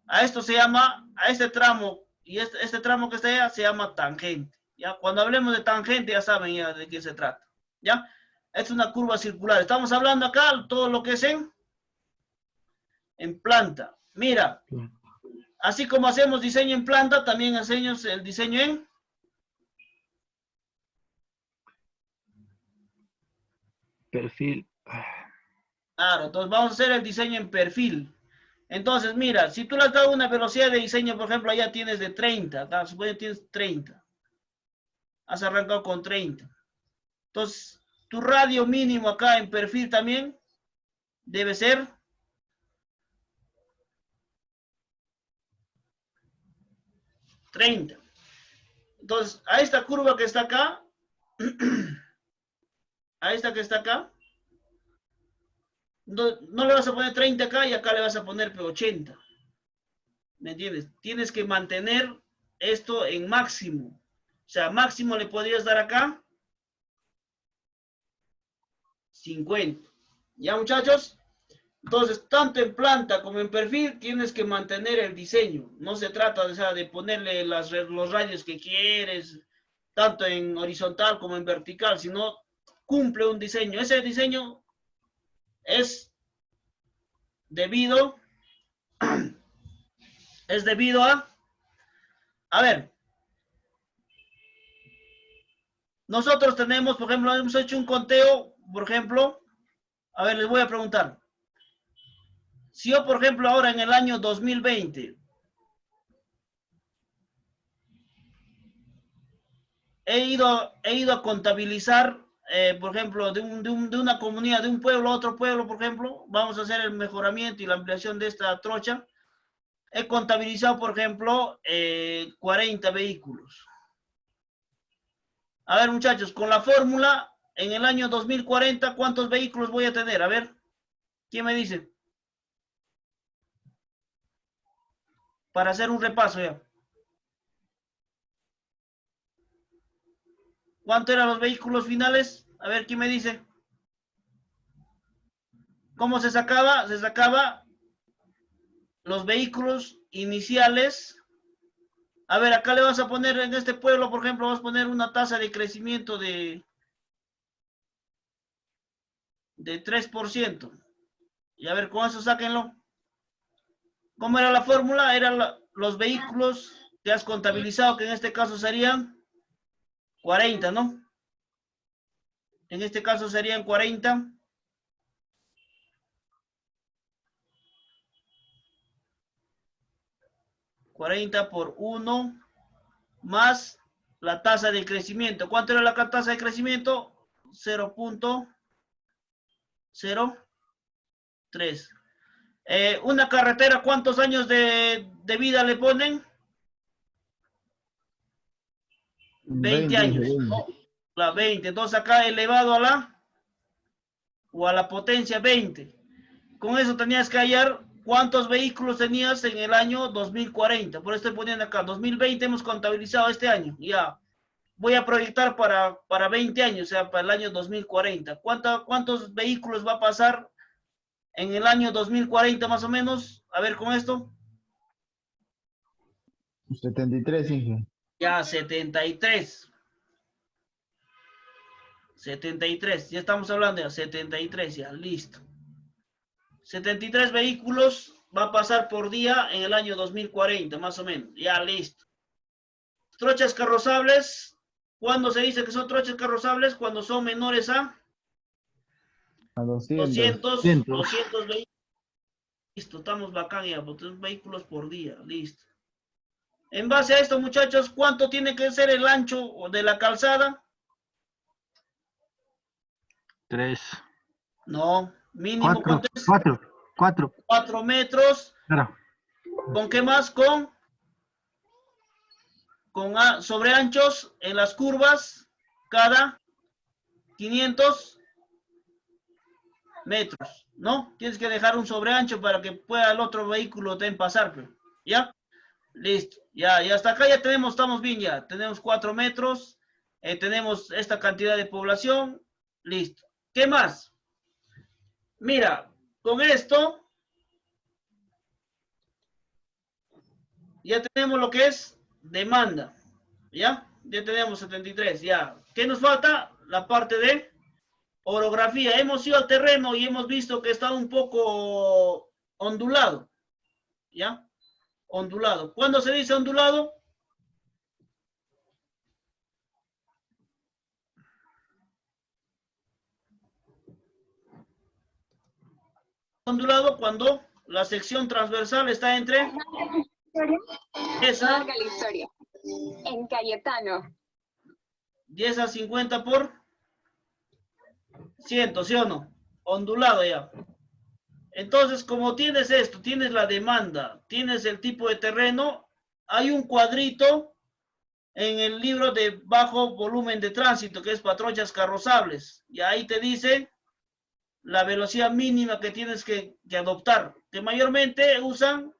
A esto se llama, a este tramo, y este tramo que está allá se llama tangente, ¿ya? Cuando hablemos de tangente ya saben ya de qué se trata, ¿ya? Es una curva circular. Estamos hablando acá todo lo que es en planta. Mira, así como hacemos diseño en planta, también hacemos el diseño en perfil. claro, entonces vamos a hacer el diseño en perfil. Entonces, mira, si tú le has dado una velocidad de diseño, por ejemplo, allá tienes de 30, acá supone que tienes 30. Has arrancado con 30. Entonces, tu radio mínimo acá en perfil también debe ser 30. Entonces, a esta curva que está acá, a esta que está acá, no le vas a poner 30 acá y acá le vas a poner 80. ¿Me entiendes? Tienes que mantener esto en máximo. O sea, máximo le podrías dar acá 50. ¿Ya, muchachos? Entonces, tanto en planta como en perfil, tienes que mantener el diseño. No se trata de ponerle los radios que quieres, tanto en horizontal como en vertical, sino cumple un diseño. Ese diseño es debido a ver, nosotros tenemos, por ejemplo, hemos hecho un conteo, por ejemplo, a ver, les voy a preguntar. Si yo, por ejemplo, ahora en el año 2020, he ido a contabilizar, por ejemplo, de una comunidad, de un pueblo a otro pueblo, por ejemplo, vamos a hacer el mejoramiento y la ampliación de esta trocha. He contabilizado, por ejemplo, 40 vehículos. A ver, muchachos, con la fórmula, en el año 2040, ¿cuántos vehículos voy a tener? A ver, ¿quién me dice? Para hacer un repaso ya. ¿Cuántos eran los vehículos finales? A ver, ¿quién me dice? ¿Cómo se sacaba? Se sacaba los vehículos iniciales. A ver, acá le vas a poner en este pueblo, por ejemplo, vas a poner una tasa de crecimiento de 3%. Y a ver, con eso sáquenlo. ¿Cómo era la fórmula? Eran los vehículos que has contabilizado, que en este caso serían 40, ¿no? En este caso serían 40. Por 1 más la tasa de crecimiento. ¿Cuánto era la tasa de crecimiento? 0.03. Una carretera, ¿cuántos años de vida le ponen? 20 años. ¿No? La 20. Entonces acá elevado a la potencia 20. Con eso tenías que hallar cuántos vehículos tenías en el año 2040. Por eso estoy poniendo acá. 2020 hemos contabilizado este año. Ya. Voy a proyectar para 20 años, o sea, para el año 2040. ¿Cuántos vehículos va a pasar en el año 2040 más o menos? A ver con esto. 73, Inge. Ya, 73. 73, ya estamos hablando de 73, ya, listo. 73 vehículos va a pasar por día en el año 2040, más o menos. Ya, listo. Trochas carrozables. ¿Cuándo se dice que son trochas carrozables? Cuando son menores a 200 vehículos. Listo, estamos bacán ya, 3 vehículos por día, listo. En base a esto, muchachos, ¿cuánto tiene que ser el ancho de la calzada? 3. No, mínimo 4. 4 metros. Claro. ¿Con qué más? Con sobreanchos en las curvas cada 500 metros, ¿no? Tienes que dejar un sobreancho para que pueda el otro vehículo también pasar, ¿ya? Listo, ya hasta acá ya estamos bien ya, tenemos 4 metros, tenemos esta cantidad de población, listo. ¿Qué más? Mira, con esto ya tenemos lo que es demanda, ¿ya? Ya tenemos 73, ya. ¿Qué nos falta? La parte de orografía. Hemos ido al terreno y hemos visto que está un poco ondulado, ¿ya? Ondulado. ¿Cuándo se dice ondulado? Ondulado cuando la sección transversal está entre esa Larga la historia. En Cayetano. 10 a 50 por 100, ¿sí o no? Ondulado ya. Entonces, como tienes esto, tienes la demanda, tienes el tipo de terreno, hay un cuadrito en el libro de bajo volumen de tránsito, que es para trochas carrozables, y ahí te dice la velocidad mínima que tienes que adoptar, que mayormente usan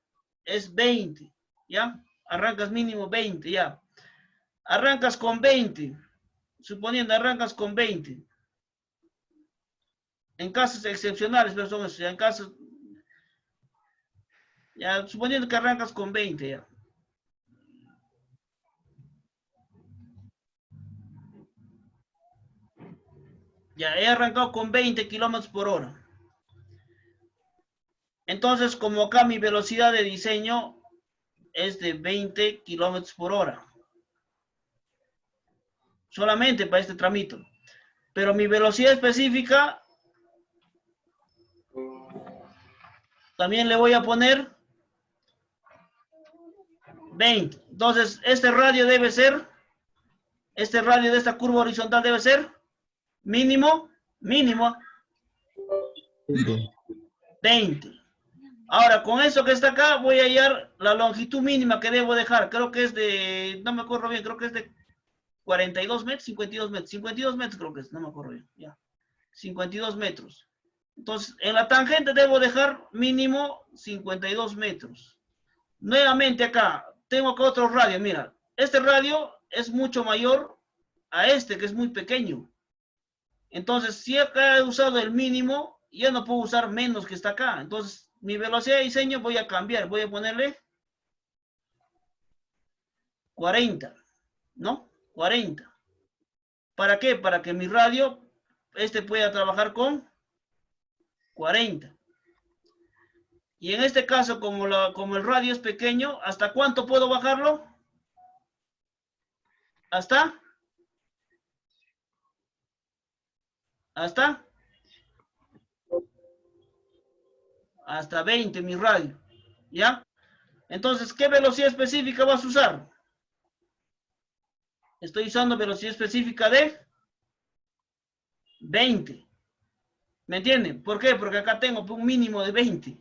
es 20, ¿ya? Arrancas mínimo 20, ya. Arrancas con 20, suponiendo arrancas con 20. En casos excepcionales, pero son esos, ya en casos, ya suponiendo que arrancas con 20, ya. Ya he arrancado con 20 kilómetros por hora. Entonces, como acá mi velocidad de diseño es de 20 kilómetros por hora. Solamente para este tramito. Pero mi velocidad específica también le voy a poner 20. Entonces, este radio debe ser Este radio de esta curva horizontal debe ser mínimo 20. Ahora, con eso que está acá, voy a hallar la longitud mínima que debo dejar. Creo que es de, no me acuerdo bien, creo que es de 42 metros, 52 metros. 52 metros creo que es, no me acuerdo bien. Ya. 52 metros. Entonces, en la tangente debo dejar mínimo 52 metros. Nuevamente acá, tengo acá otro radio. Mira, este radio es mucho mayor a este, que es muy pequeño. Entonces, si acá he usado el mínimo, ya no puedo usar menos que está acá. Entonces, mi velocidad de diseño voy a cambiar. Voy a ponerle 40, ¿no? 40. ¿Para qué? Para que mi radio, pueda trabajar con 40. Y en este caso, como el radio es pequeño, ¿hasta cuánto puedo bajarlo? Hasta 20 mi radio, ¿ya? Entonces, ¿qué velocidad específica vas a usar? Estoy usando velocidad específica de 20. ¿Me entienden? ¿Por qué? Porque acá tengo un mínimo de 20.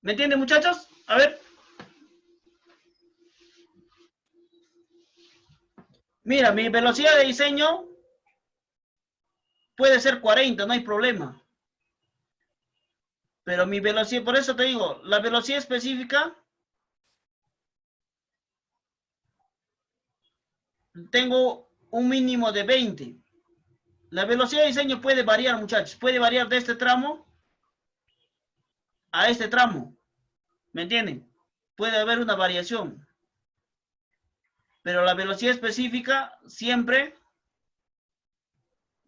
¿Me entienden, muchachos? A ver. Mira, mi velocidad de diseño puede ser 40, no hay problema. Pero mi velocidad, por eso te digo, la velocidad específica, tengo un mínimo de 20. La velocidad de diseño puede variar, muchachos. Puede variar de este tramo a este tramo. ¿Me entienden? Puede haber una variación. Pero la velocidad específica siempre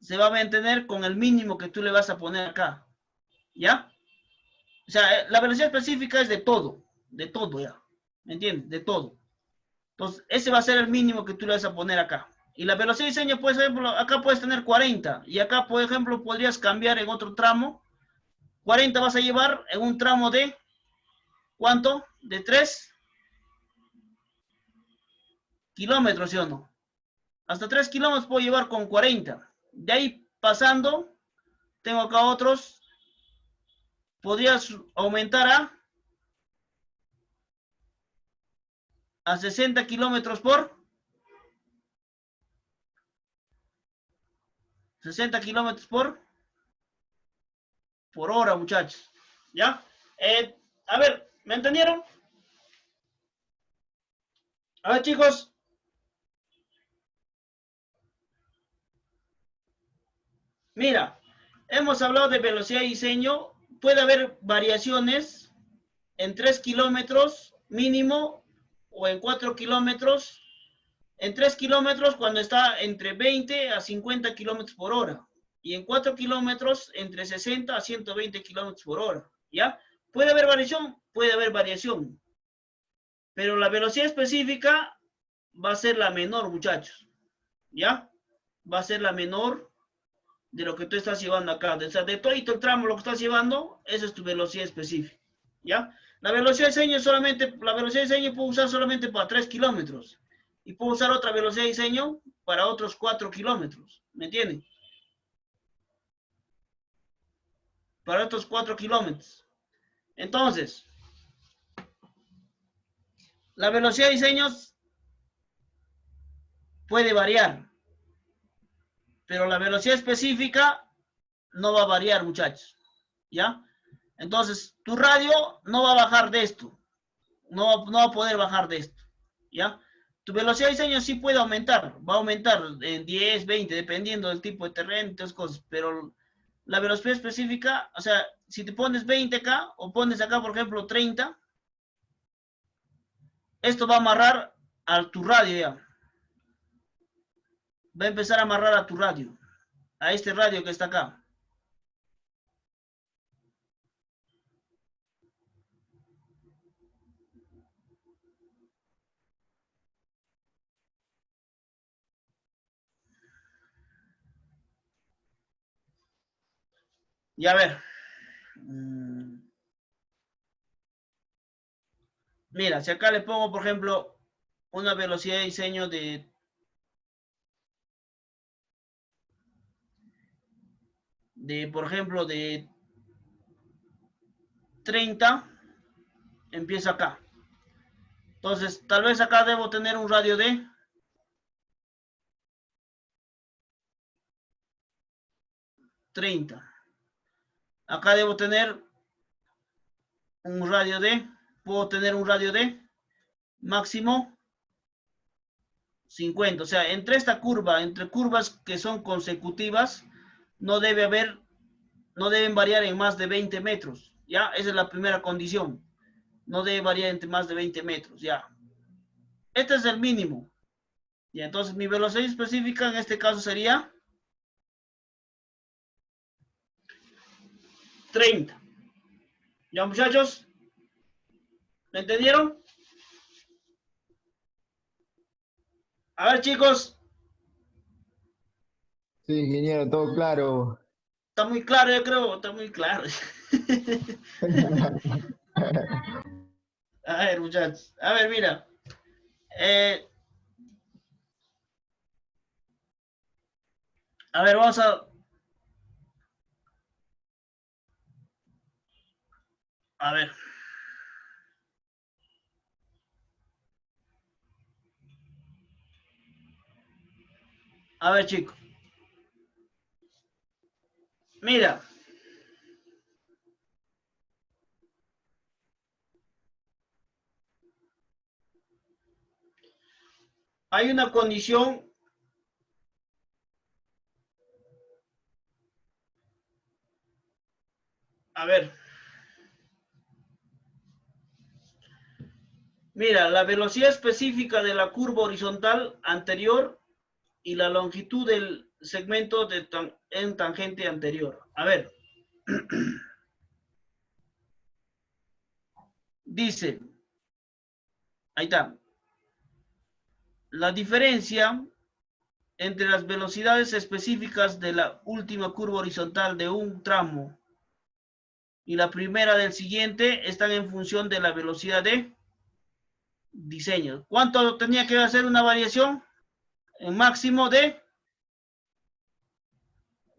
se va a mantener con el mínimo que tú le vas a poner acá. ¿Ya? O sea, la velocidad específica es de todo ya. ¿Me entiendes? De todo. Entonces, ese va a ser el mínimo que tú le vas a poner acá. Y la velocidad de diseño, por ejemplo, acá puedes tener 40. Y acá, por ejemplo, podrías cambiar en otro tramo. 40 vas a llevar en un tramo de, ¿cuánto? De 3 kilómetros, ¿sí o no? Hasta 3 kilómetros puedo llevar con 40. De ahí pasando, tengo acá otros. Podrías aumentar a 60 kilómetros por 60 kilómetros por hora, muchachos. ¿Ya? A ver, ¿me entendieron? A ver, chicos. Mira, hemos hablado de velocidad y diseño. Puede haber variaciones en 3 kilómetros mínimo o en 4 kilómetros. En 3 kilómetros cuando está entre 20 a 50 kilómetros por hora. Y en 4 kilómetros entre 60 a 120 kilómetros por hora. ¿Ya? ¿Puede haber variación? Puede haber variación. Pero la velocidad específica va a ser la menor, muchachos. ¿Ya? Va a ser la menor de lo que tú estás llevando acá. O sea, de todo el tramo lo que estás llevando, esa es tu velocidad específica. ¿Ya? La velocidad de diseño solamente, la velocidad de diseño puedo usar solamente para 3 kilómetros. Y puedo usar otra velocidad de diseño para otros 4 kilómetros. ¿Me entienden? Para otros 4 kilómetros. Entonces, la velocidad de diseños puede variar. Pero la velocidad específica no va a variar, muchachos. ¿Ya? Entonces, tu radio no va a bajar de esto. No va a poder bajar de esto. ¿Ya? Tu velocidad de diseño sí puede aumentar. Va a aumentar en 10, 20, dependiendo del tipo de terreno y todas cosas. Pero la velocidad específica, o sea, si te pones 20 acá o pones acá, por ejemplo, 30, esto va a amarrar a tu radio ya. Va a empezar a amarrar a tu radio. A este radio que está acá. Y a ver. Mira, si acá le pongo, por ejemplo, una velocidad de diseño de por ejemplo, de 30, empieza acá. Entonces, tal vez acá debo tener un radio de 30. Acá debo tener un radio de, puedo tener un radio de máximo 50. O sea, entre esta curva, entre curvas que son consecutivas, no deben variar en más de 20 metros. ¿Ya? Esa es la primera condición. No debe variar entre más de 20 metros. ¿Ya? Este es el mínimo. Y entonces mi velocidad específica en este caso sería 30. ¿Ya, muchachos? ¿Me entendieron? A ver, chicos, Sí, ingeniero, todo claro. está muy claro, yo creo, está muy claro. A ver, muchachos, a ver, mira. Eh, a ver, vamos a ver. A ver, chicos. Mira. Hay una condición. A ver. Mira, la velocidad específica de la curva horizontal anterior y la longitud del segmento en tangente anterior. A ver. Dice, ahí está. La diferencia entre las velocidades específicas de la última curva horizontal de un tramo y la primera del siguiente están en función de la velocidad de diseño. ¿Cuánto tenía que hacer una variación? En máximo de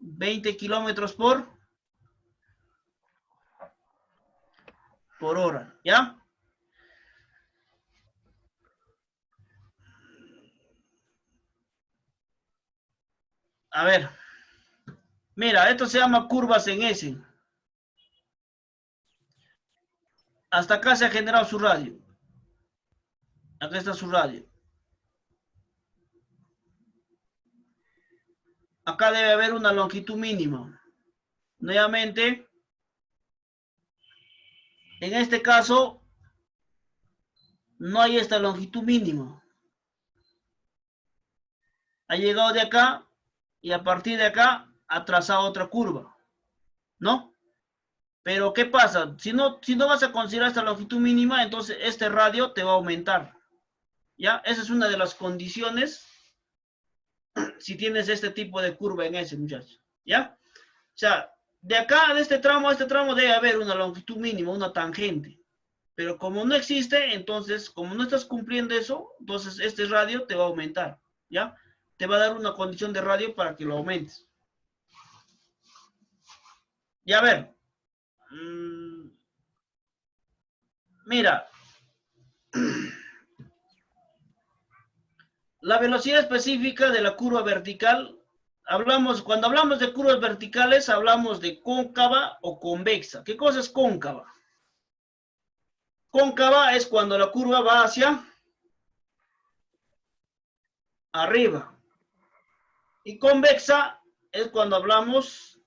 20 kilómetros por hora, ¿ya? A ver, mira, esto se llama curvas en S. Hasta acá se ha generado su radio. Acá está su radio. Acá debe haber una longitud mínima. Nuevamente, en este caso, no hay esta longitud mínima. Ha llegado de acá y a partir de acá ha trazado otra curva, ¿no? Pero ¿qué pasa? Si no vas a considerar esta longitud mínima, entonces este radio te va a aumentar, ¿ya? Esa es una de las condiciones si tienes este tipo de curva en ese, muchacho, ¿ya? O sea, de acá, de este tramo a este tramo debe haber una longitud mínima, una tangente. Pero como no existe, entonces, como no estás cumpliendo eso, entonces este radio te va a aumentar, ¿ya? Te va a dar una condición de radio para que lo aumentes. Y a ver, mira, la velocidad específica de la curva vertical, cuando hablamos de curvas verticales, hablamos de cóncava o convexa. ¿Qué cosa es cóncava? Cóncava es cuando la curva va hacia arriba. Y convexa es cuando hablamos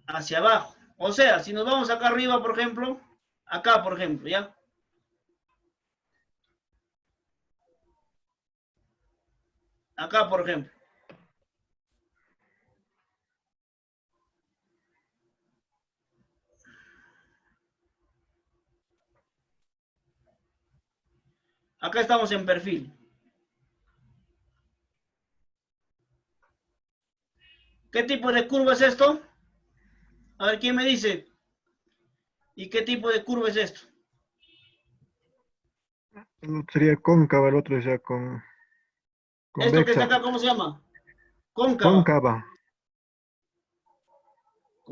hacia abajo. O sea, si nos vamos acá arriba, por ejemplo, acá, por ejemplo, ¿ya? Acá, por ejemplo. Acá estamos en perfil. ¿Qué tipo de curva es esto? A ver, ¿quién me dice? ¿Y qué tipo de curva es esto? Sería cóncava, el otro sería Esto que está convexa. acá, ¿cómo se llama? Cóncava. Cóncava.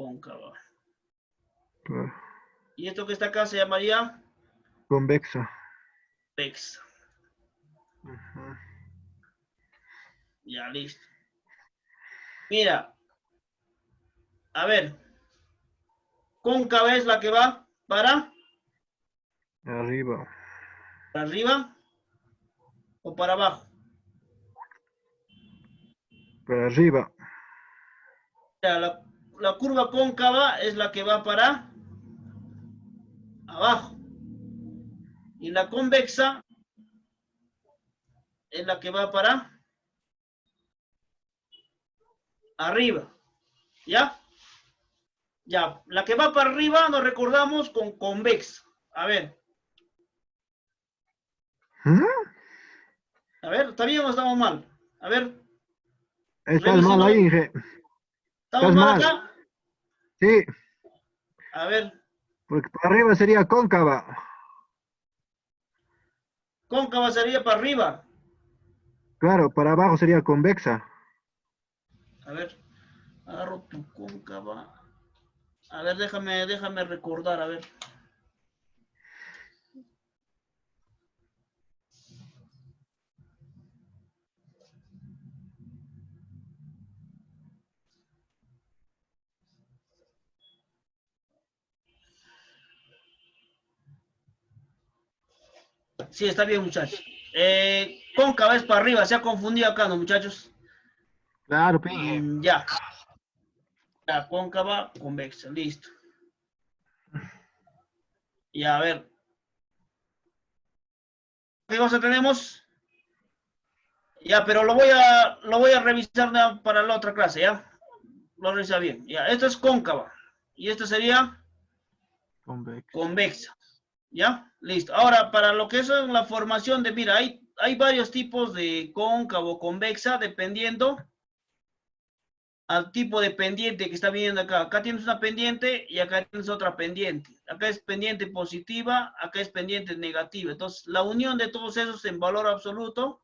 cóncava. Claro. Y esto que está acá se llamaría Convexa. convexa. Ujú. Ya, listo. Mira, a ver, cóncava es la que va Arriba. para arriba o para abajo. Para arriba. Mira, la curva cóncava es la que va para abajo. Y la convexa es la que va para arriba. ¿Ya? Ya, la que va para arriba nos recordamos con convexa. A ver, ¿Mm? ¿está bien o estamos mal? A ver, Estás mal revisemos. ahí, Inge. ¿Estamos Estás mal mal. acá? Sí, A ver, porque para arriba sería cóncava. cóncava sería para arriba. Claro, para abajo sería convexa. A ver, agarro tu cóncava. A ver, déjame recordar, a ver. Sí, está bien, muchachos. Cóncava es para arriba, se ha confundido acá, ¿no, muchachos? Claro, Inge. Ya. Ya, cóncava, convexa, listo. Ya, a ver. ¿Qué cosa tenemos? Ya, pero lo voy a revisar para la otra clase, ¿ya? Lo revisa bien. Ya, esto es cóncava. Y esto sería Convexa. convexa. ¿Ya? Listo. Ahora, para lo que es la formación de, mira, hay varios tipos de cóncavo, convexa, dependiendo al tipo de pendiente que está viniendo acá. Acá tienes una pendiente y acá tienes otra pendiente. Acá es pendiente positiva, acá es pendiente negativa. Entonces, la unión de todos esos en valor absoluto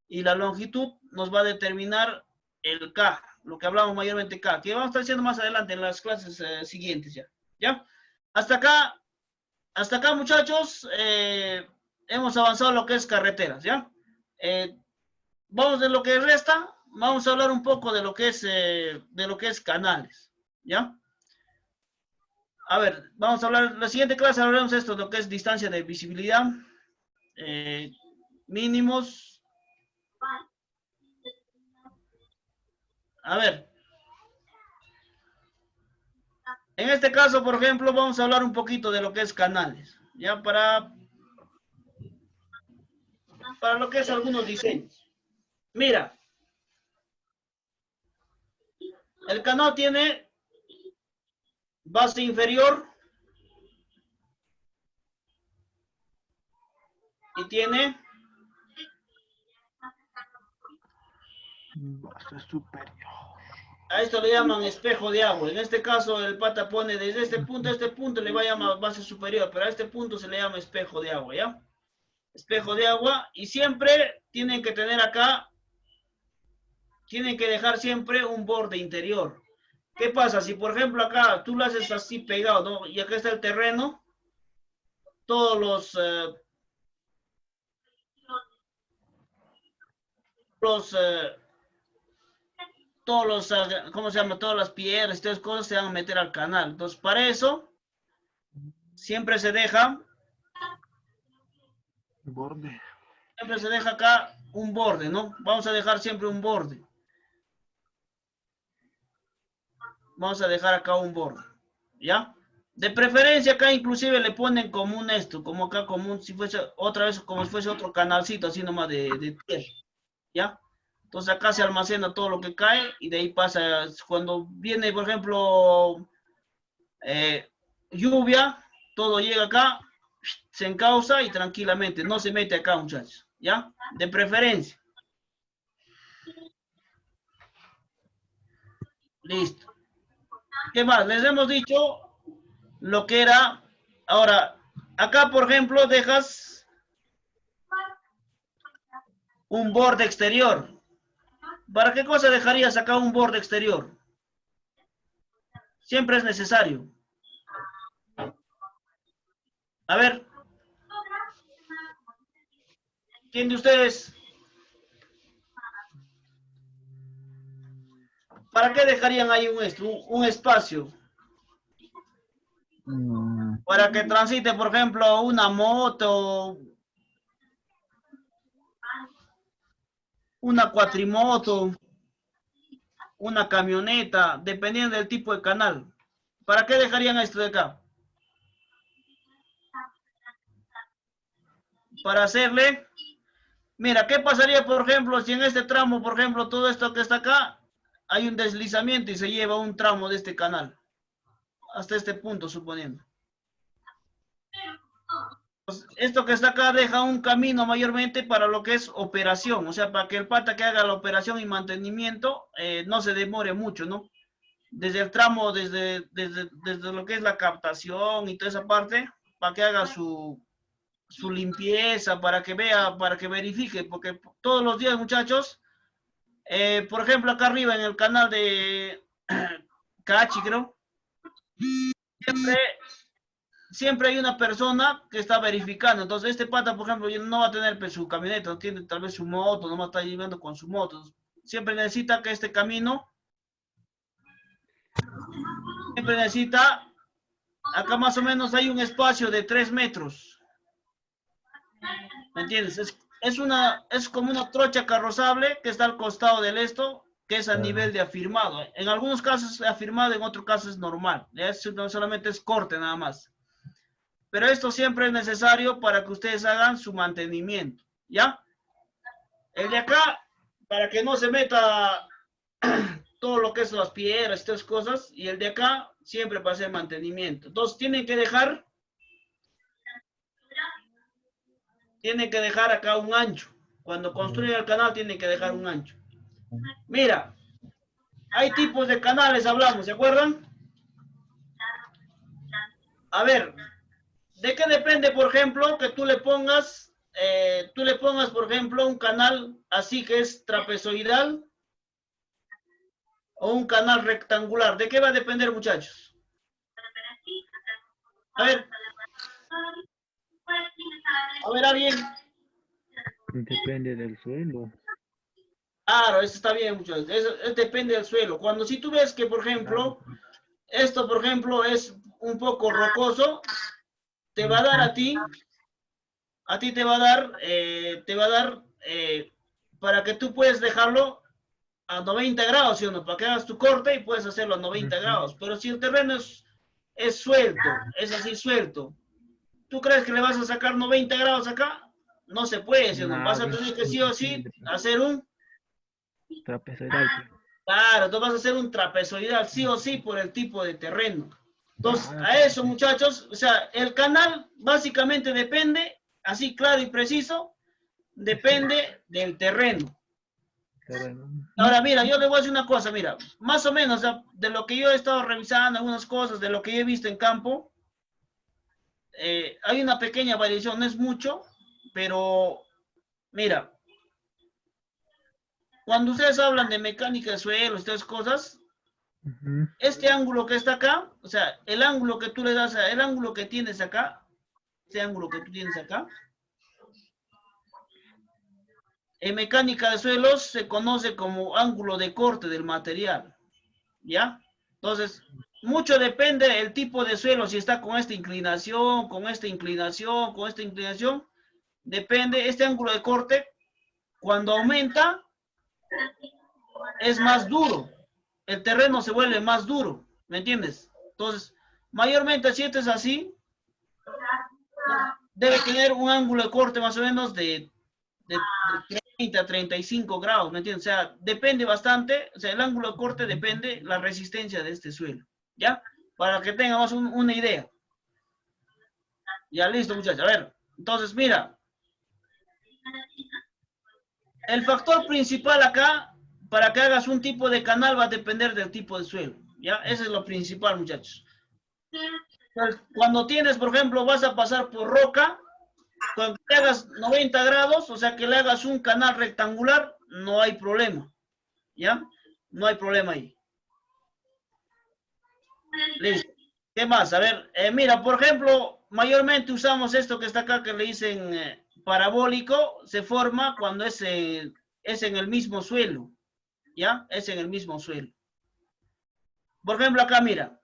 y la longitud nos va a determinar el K, lo que hablamos mayormente K, que vamos a estar haciendo más adelante en las clases siguientes ya. ¿Ya? Hasta acá muchachos, hemos avanzado lo que es carreteras, ¿ya? Vamos de lo que resta, vamos a hablar un poco de lo que es canales, ¿ya? A ver, vamos a hablar, la siguiente clase hablaremos esto, de lo que es distancia de visibilidad, mínimos. A ver, en este caso, por ejemplo, vamos a hablar un poquito de lo que es canales, ya para lo que es algunos diseños. Mira, el canal tiene base inferior y tiene Base superior. a esto le llaman espejo de agua. En este caso, el pata pone desde este punto a este punto, le va a llamar base superior, pero a este punto se le llama espejo de agua, ¿ya? Espejo de agua, y siempre tienen que tener acá, tienen que dejar siempre un borde interior. ¿Qué pasa? Si, por ejemplo, acá tú lo haces así pegado, ¿no? Y acá está el terreno, todos ¿cómo se llama? Todas las piedras y todas las cosas se van a meter al canal. Entonces, para eso, siempre se deja Borde. acá un borde, ¿no? Vamos a dejar siempre un borde. Vamos a dejar acá un borde, ¿ya? De preferencia acá inclusive le ponen como un esto, como acá, como si fuese otra vez, como si fuese otro canalcito, así nomás de tierra, ¿ya? Entonces acá se almacena todo lo que cae y de ahí pasa, cuando viene, por ejemplo, lluvia, todo llega acá, se encausa y tranquilamente, no se mete acá, muchachos, ¿ya? De preferencia. Listo. ¿Qué más? Les hemos dicho lo que era. Ahora, acá, por ejemplo, dejas un borde exterior. ¿Para qué cosa dejarías acá un borde exterior? Siempre es necesario. A ver. ¿Quién de ustedes? ¿Para qué dejarían ahí un espacio? Para que transite, por ejemplo, una moto, una cuatrimoto, una camioneta, dependiendo del tipo de canal. ¿Para qué dejarían esto de acá? Para hacerle... Mira, ¿qué pasaría, por ejemplo, si en este tramo, por ejemplo, todo esto que está acá, hay un deslizamiento y se lleva un tramo de este canal? Hasta este punto, suponiendo. Pues esto que está acá deja un camino mayormente para lo que es operación, o sea, para que el pata que haga la operación y mantenimiento no se demore mucho, ¿no? Desde el tramo, desde lo que es la captación y toda esa parte, para que haga su limpieza, para que vea, para que verifique, porque todos los días, muchachos, por ejemplo, acá arriba en el canal de Cachi, creo, siempre hay una persona que está verificando. Entonces, este pata, por ejemplo, no va a tener pues, su camioneta, no tiene tal vez su moto, no va a estar llevando con su moto. Siempre necesita que este camino, siempre necesita, acá más o menos hay un espacio de 3 metros. ¿Me entiendes? Es como una trocha carrozable que está al costado del esto, que es a nivel de afirmado. En algunos casos es afirmado, en otros casos es normal. No solamente es corte nada más. Pero esto siempre es necesario para que ustedes hagan su mantenimiento, ¿ya? El de acá, para que no se meta todo lo que son las piedras y todas cosas, y el de acá siempre para hacer mantenimiento. Entonces tienen que dejar acá un ancho. Cuando construyen el canal tienen que dejar un ancho. Mira, hay tipos de canales, hablamos, ¿se acuerdan? A ver, ¿de qué depende, por ejemplo, que tú le pongas, por ejemplo, un canal así que es trapezoidal o un canal rectangular? ¿De qué va a depender, muchachos? A ver, alguien. Depende del suelo. Claro, eso está bien, muchachos. Eso depende del suelo. Cuando si tú ves que, por ejemplo, esto, por ejemplo, es un poco rocoso, te va a dar a ti te va a dar para que tú puedas dejarlo a 90 grados, ¿sí o no? Para que hagas tu corte y puedes hacerlo a 90 grados. Pero si el terreno es suelto, es así suelto, ¿tú crees que le vas a sacar 90 grados acá? No se puede, ¿sí o no? Vas a tener que sí o sí hacer un trapezoidal. Claro, tú vas a hacer un trapezoidal, sí o sí, por el tipo de terreno. Entonces, a eso, muchachos, o sea, el canal básicamente depende, así claro y preciso, depende del terreno. Ahora, mira, yo le voy a decir una cosa, mira, más o menos, o sea, de lo que yo he estado revisando, algunas cosas, de lo que yo he visto en campo, hay una pequeña variación, no es mucho, pero, mira, cuando ustedes hablan de mecánica de suelo, estas cosas, este ángulo que está acá, o sea, el ángulo que tú le das, el ángulo que tienes acá, este ángulo que tú tienes acá, en mecánica de suelos se conoce como ángulo de corte del material, ¿ya? Entonces, mucho depende del tipo de suelo, si está con esta inclinación, con esta inclinación, con esta inclinación, depende, este ángulo de corte, cuando aumenta, es más duro, el terreno se vuelve más duro, ¿me entiendes? Entonces, mayormente si esto es así, debe tener un ángulo de corte más o menos de 30 a 35 grados, ¿me entiendes? O sea, depende bastante, o sea, el ángulo de corte depende la resistencia de este suelo, ¿ya? Para que tengamos una idea. Ya, listo, muchachos. A ver, entonces, mira. El factor principal acá, para que hagas un tipo de canal, va a depender del tipo de suelo, ¿ya? Eso es lo principal, muchachos. Entonces, cuando tienes, por ejemplo, vas a pasar por roca, cuando le hagas 90 grados, o sea, que le hagas un canal rectangular, no hay problema, ¿ya? No hay problema ahí. Listo. ¿Qué más? A ver, mira, por ejemplo, mayormente usamos esto que está acá, que le dicen parabólico, se forma cuando es en el mismo suelo, ¿ya? Es en el mismo suelo. Por ejemplo, acá, mira,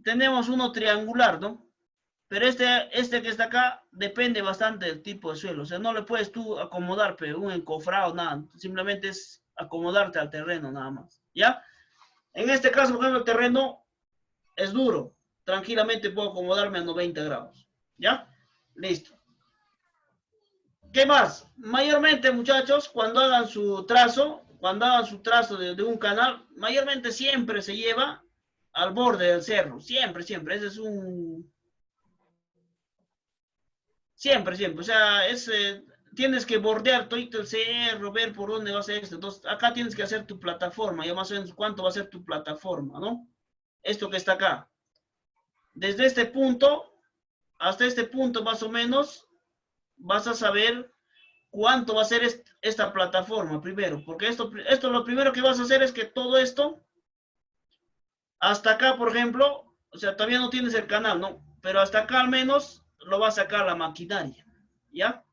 tenemos uno triangular, ¿no? Pero este que está acá depende bastante del tipo de suelo. O sea, no le puedes tú acomodar, pero un encofrado, nada. Simplemente es acomodarte al terreno, nada más, ¿ya? En este caso, por ejemplo, el terreno es duro. Tranquilamente puedo acomodarme a 90 grados. ¿Ya? Listo. ¿Qué más? Mayormente, muchachos, cuando hagan su trazo de un canal, mayormente siempre se lleva al borde del cerro. Siempre, siempre. Ese es un... Siempre, siempre. O sea, tienes que bordear todo el cerro, ver por dónde va a ser esto. Entonces, acá tienes que hacer tu plataforma. Ya más o menos cuánto va a ser tu plataforma, ¿no? Esto que está acá. Desde este punto hasta este punto más o menos vas a saber cuánto va a ser esta plataforma primero, porque esto lo primero que vas a hacer es que todo esto, hasta acá por ejemplo, o sea, todavía no tienes el canal, ¿no? Pero hasta acá al menos lo va a sacar la maquinaria, ¿ya?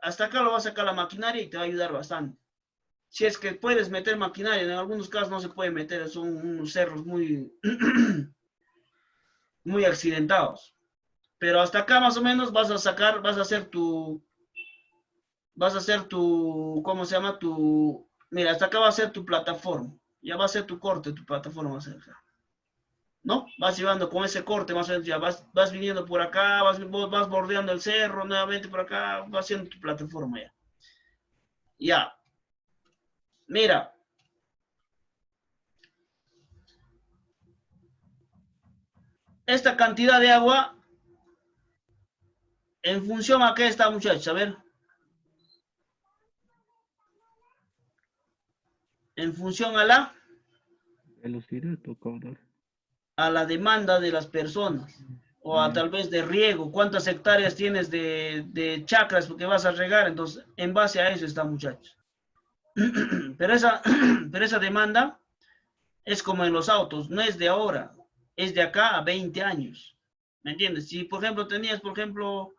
Hasta acá lo va a sacar la maquinaria y te va a ayudar bastante. Si es que puedes meter maquinaria, en algunos casos no se puede meter, son unos cerros muy... muy accidentados. Pero hasta acá más o menos vas a hacer tu, ¿cómo se llama? Mira, hasta acá va a ser tu plataforma. Ya va a ser tu corte, tu plataforma va a ser acá. ¿No? Vas llevando con ese corte, más o menos, ya vas viniendo por acá, vas bordeando el cerro, nuevamente por acá, vas haciendo tu plataforma ya. Ya. Mira. Esta cantidad de agua, en función a qué está, muchachos, a ver. En función a la Velocidad o caudal. a la demanda de las personas, o a tal vez de riego, cuántas hectáreas tienes de chacras que vas a regar, entonces en base a eso está, muchachos. Pero esa demanda es como en los autos, no es de ahora, es de acá a 20 años, ¿me entiendes? Si por ejemplo tenías, por ejemplo,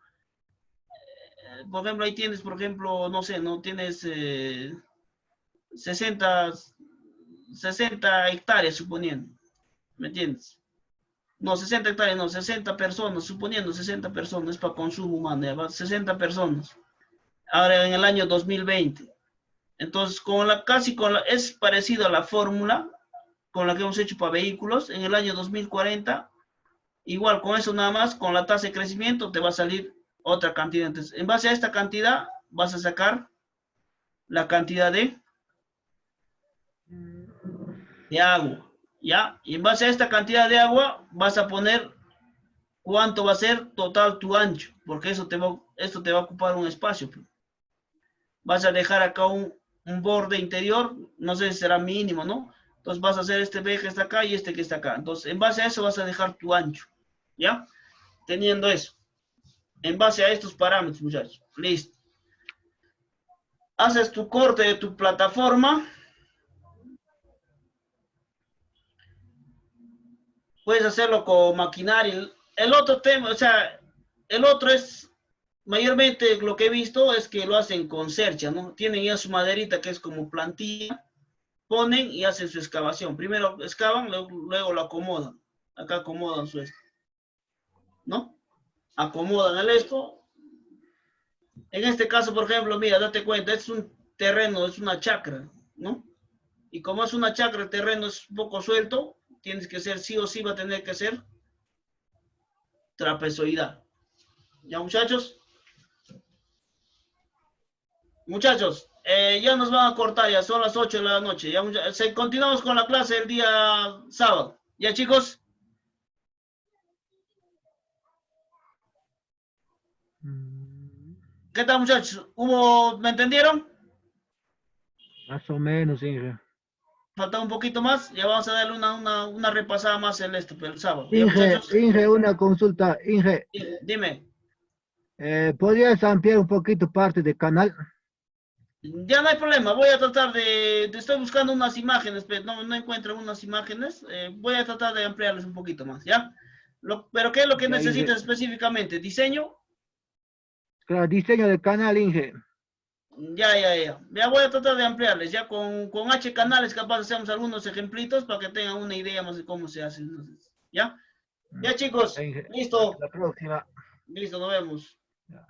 ahí tienes, por ejemplo, no sé, no tienes 60 hectáreas suponiendo, ¿me entiendes? No, 60 hectáreas, no, 60 personas, suponiendo 60 personas para consumo humano, ya va, 60 personas. Ahora en el año 2020. Entonces, es parecido a la fórmula con la que hemos hecho para vehículos. En el año 2040, igual con eso nada más, con la tasa de crecimiento te va a salir otra cantidad. Entonces, en base a esta cantidad, vas a sacar la cantidad de agua. ¿Ya? Y en base a esta cantidad de agua vas a poner cuánto va a ser total tu ancho, porque esto te va a ocupar un espacio. Vas a dejar acá un borde interior, no sé si será mínimo, ¿no? Entonces vas a hacer este B que está acá y este que está acá. Entonces, en base a eso vas a dejar tu ancho, ¿ya? Teniendo eso. En base a estos parámetros, muchachos. Listo. Haces tu corte de tu plataforma. Puedes hacerlo con maquinaria. El otro tema, o sea, el otro es, mayormente lo que he visto es que lo hacen con cercha, ¿no? Tienen ya su maderita que es como plantilla, ponen y hacen su excavación. Primero excavan, luego lo acomodan. Acá acomodan su esto, ¿no? Acomodan el esto. En este caso, por ejemplo, mira, date cuenta, es un terreno, es una chacra, ¿no? Y como es una chacra, el terreno es un poco suelto, tienes que ser, sí o sí va a tener que ser trapezoidal. ¿Ya, muchachos? Muchachos, ya nos van a cortar, ya son las 8 de la noche. Ya, continuamos con la clase el día sábado. ¿Ya, chicos? ¿Qué tal, muchachos? ¿Me entendieron? Más o menos, Inge. Falta un poquito más, ya vamos a darle una repasada más el sábado. ¿Ya, Inge, muchachos? Inge, una consulta. Inge, Dime. ¿podrías ampliar un poquito parte del canal? Ya no hay problema, voy a tratar estoy buscando unas imágenes, pero no encuentro unas imágenes, voy a tratar de ampliarles un poquito más, ¿ya? Pero ¿qué es lo que Ya, Inge. necesitas específicamente? ¿Diseño? Claro, diseño del canal, Inge. Ya voy a tratar de ampliarles, ya con H canales capaz hacemos algunos ejemplitos para que tengan una idea más de cómo se hace, entonces, ¿ya? Ya chicos, Ya, Inge. listo, Hasta la próxima. listo, nos vemos. Ya.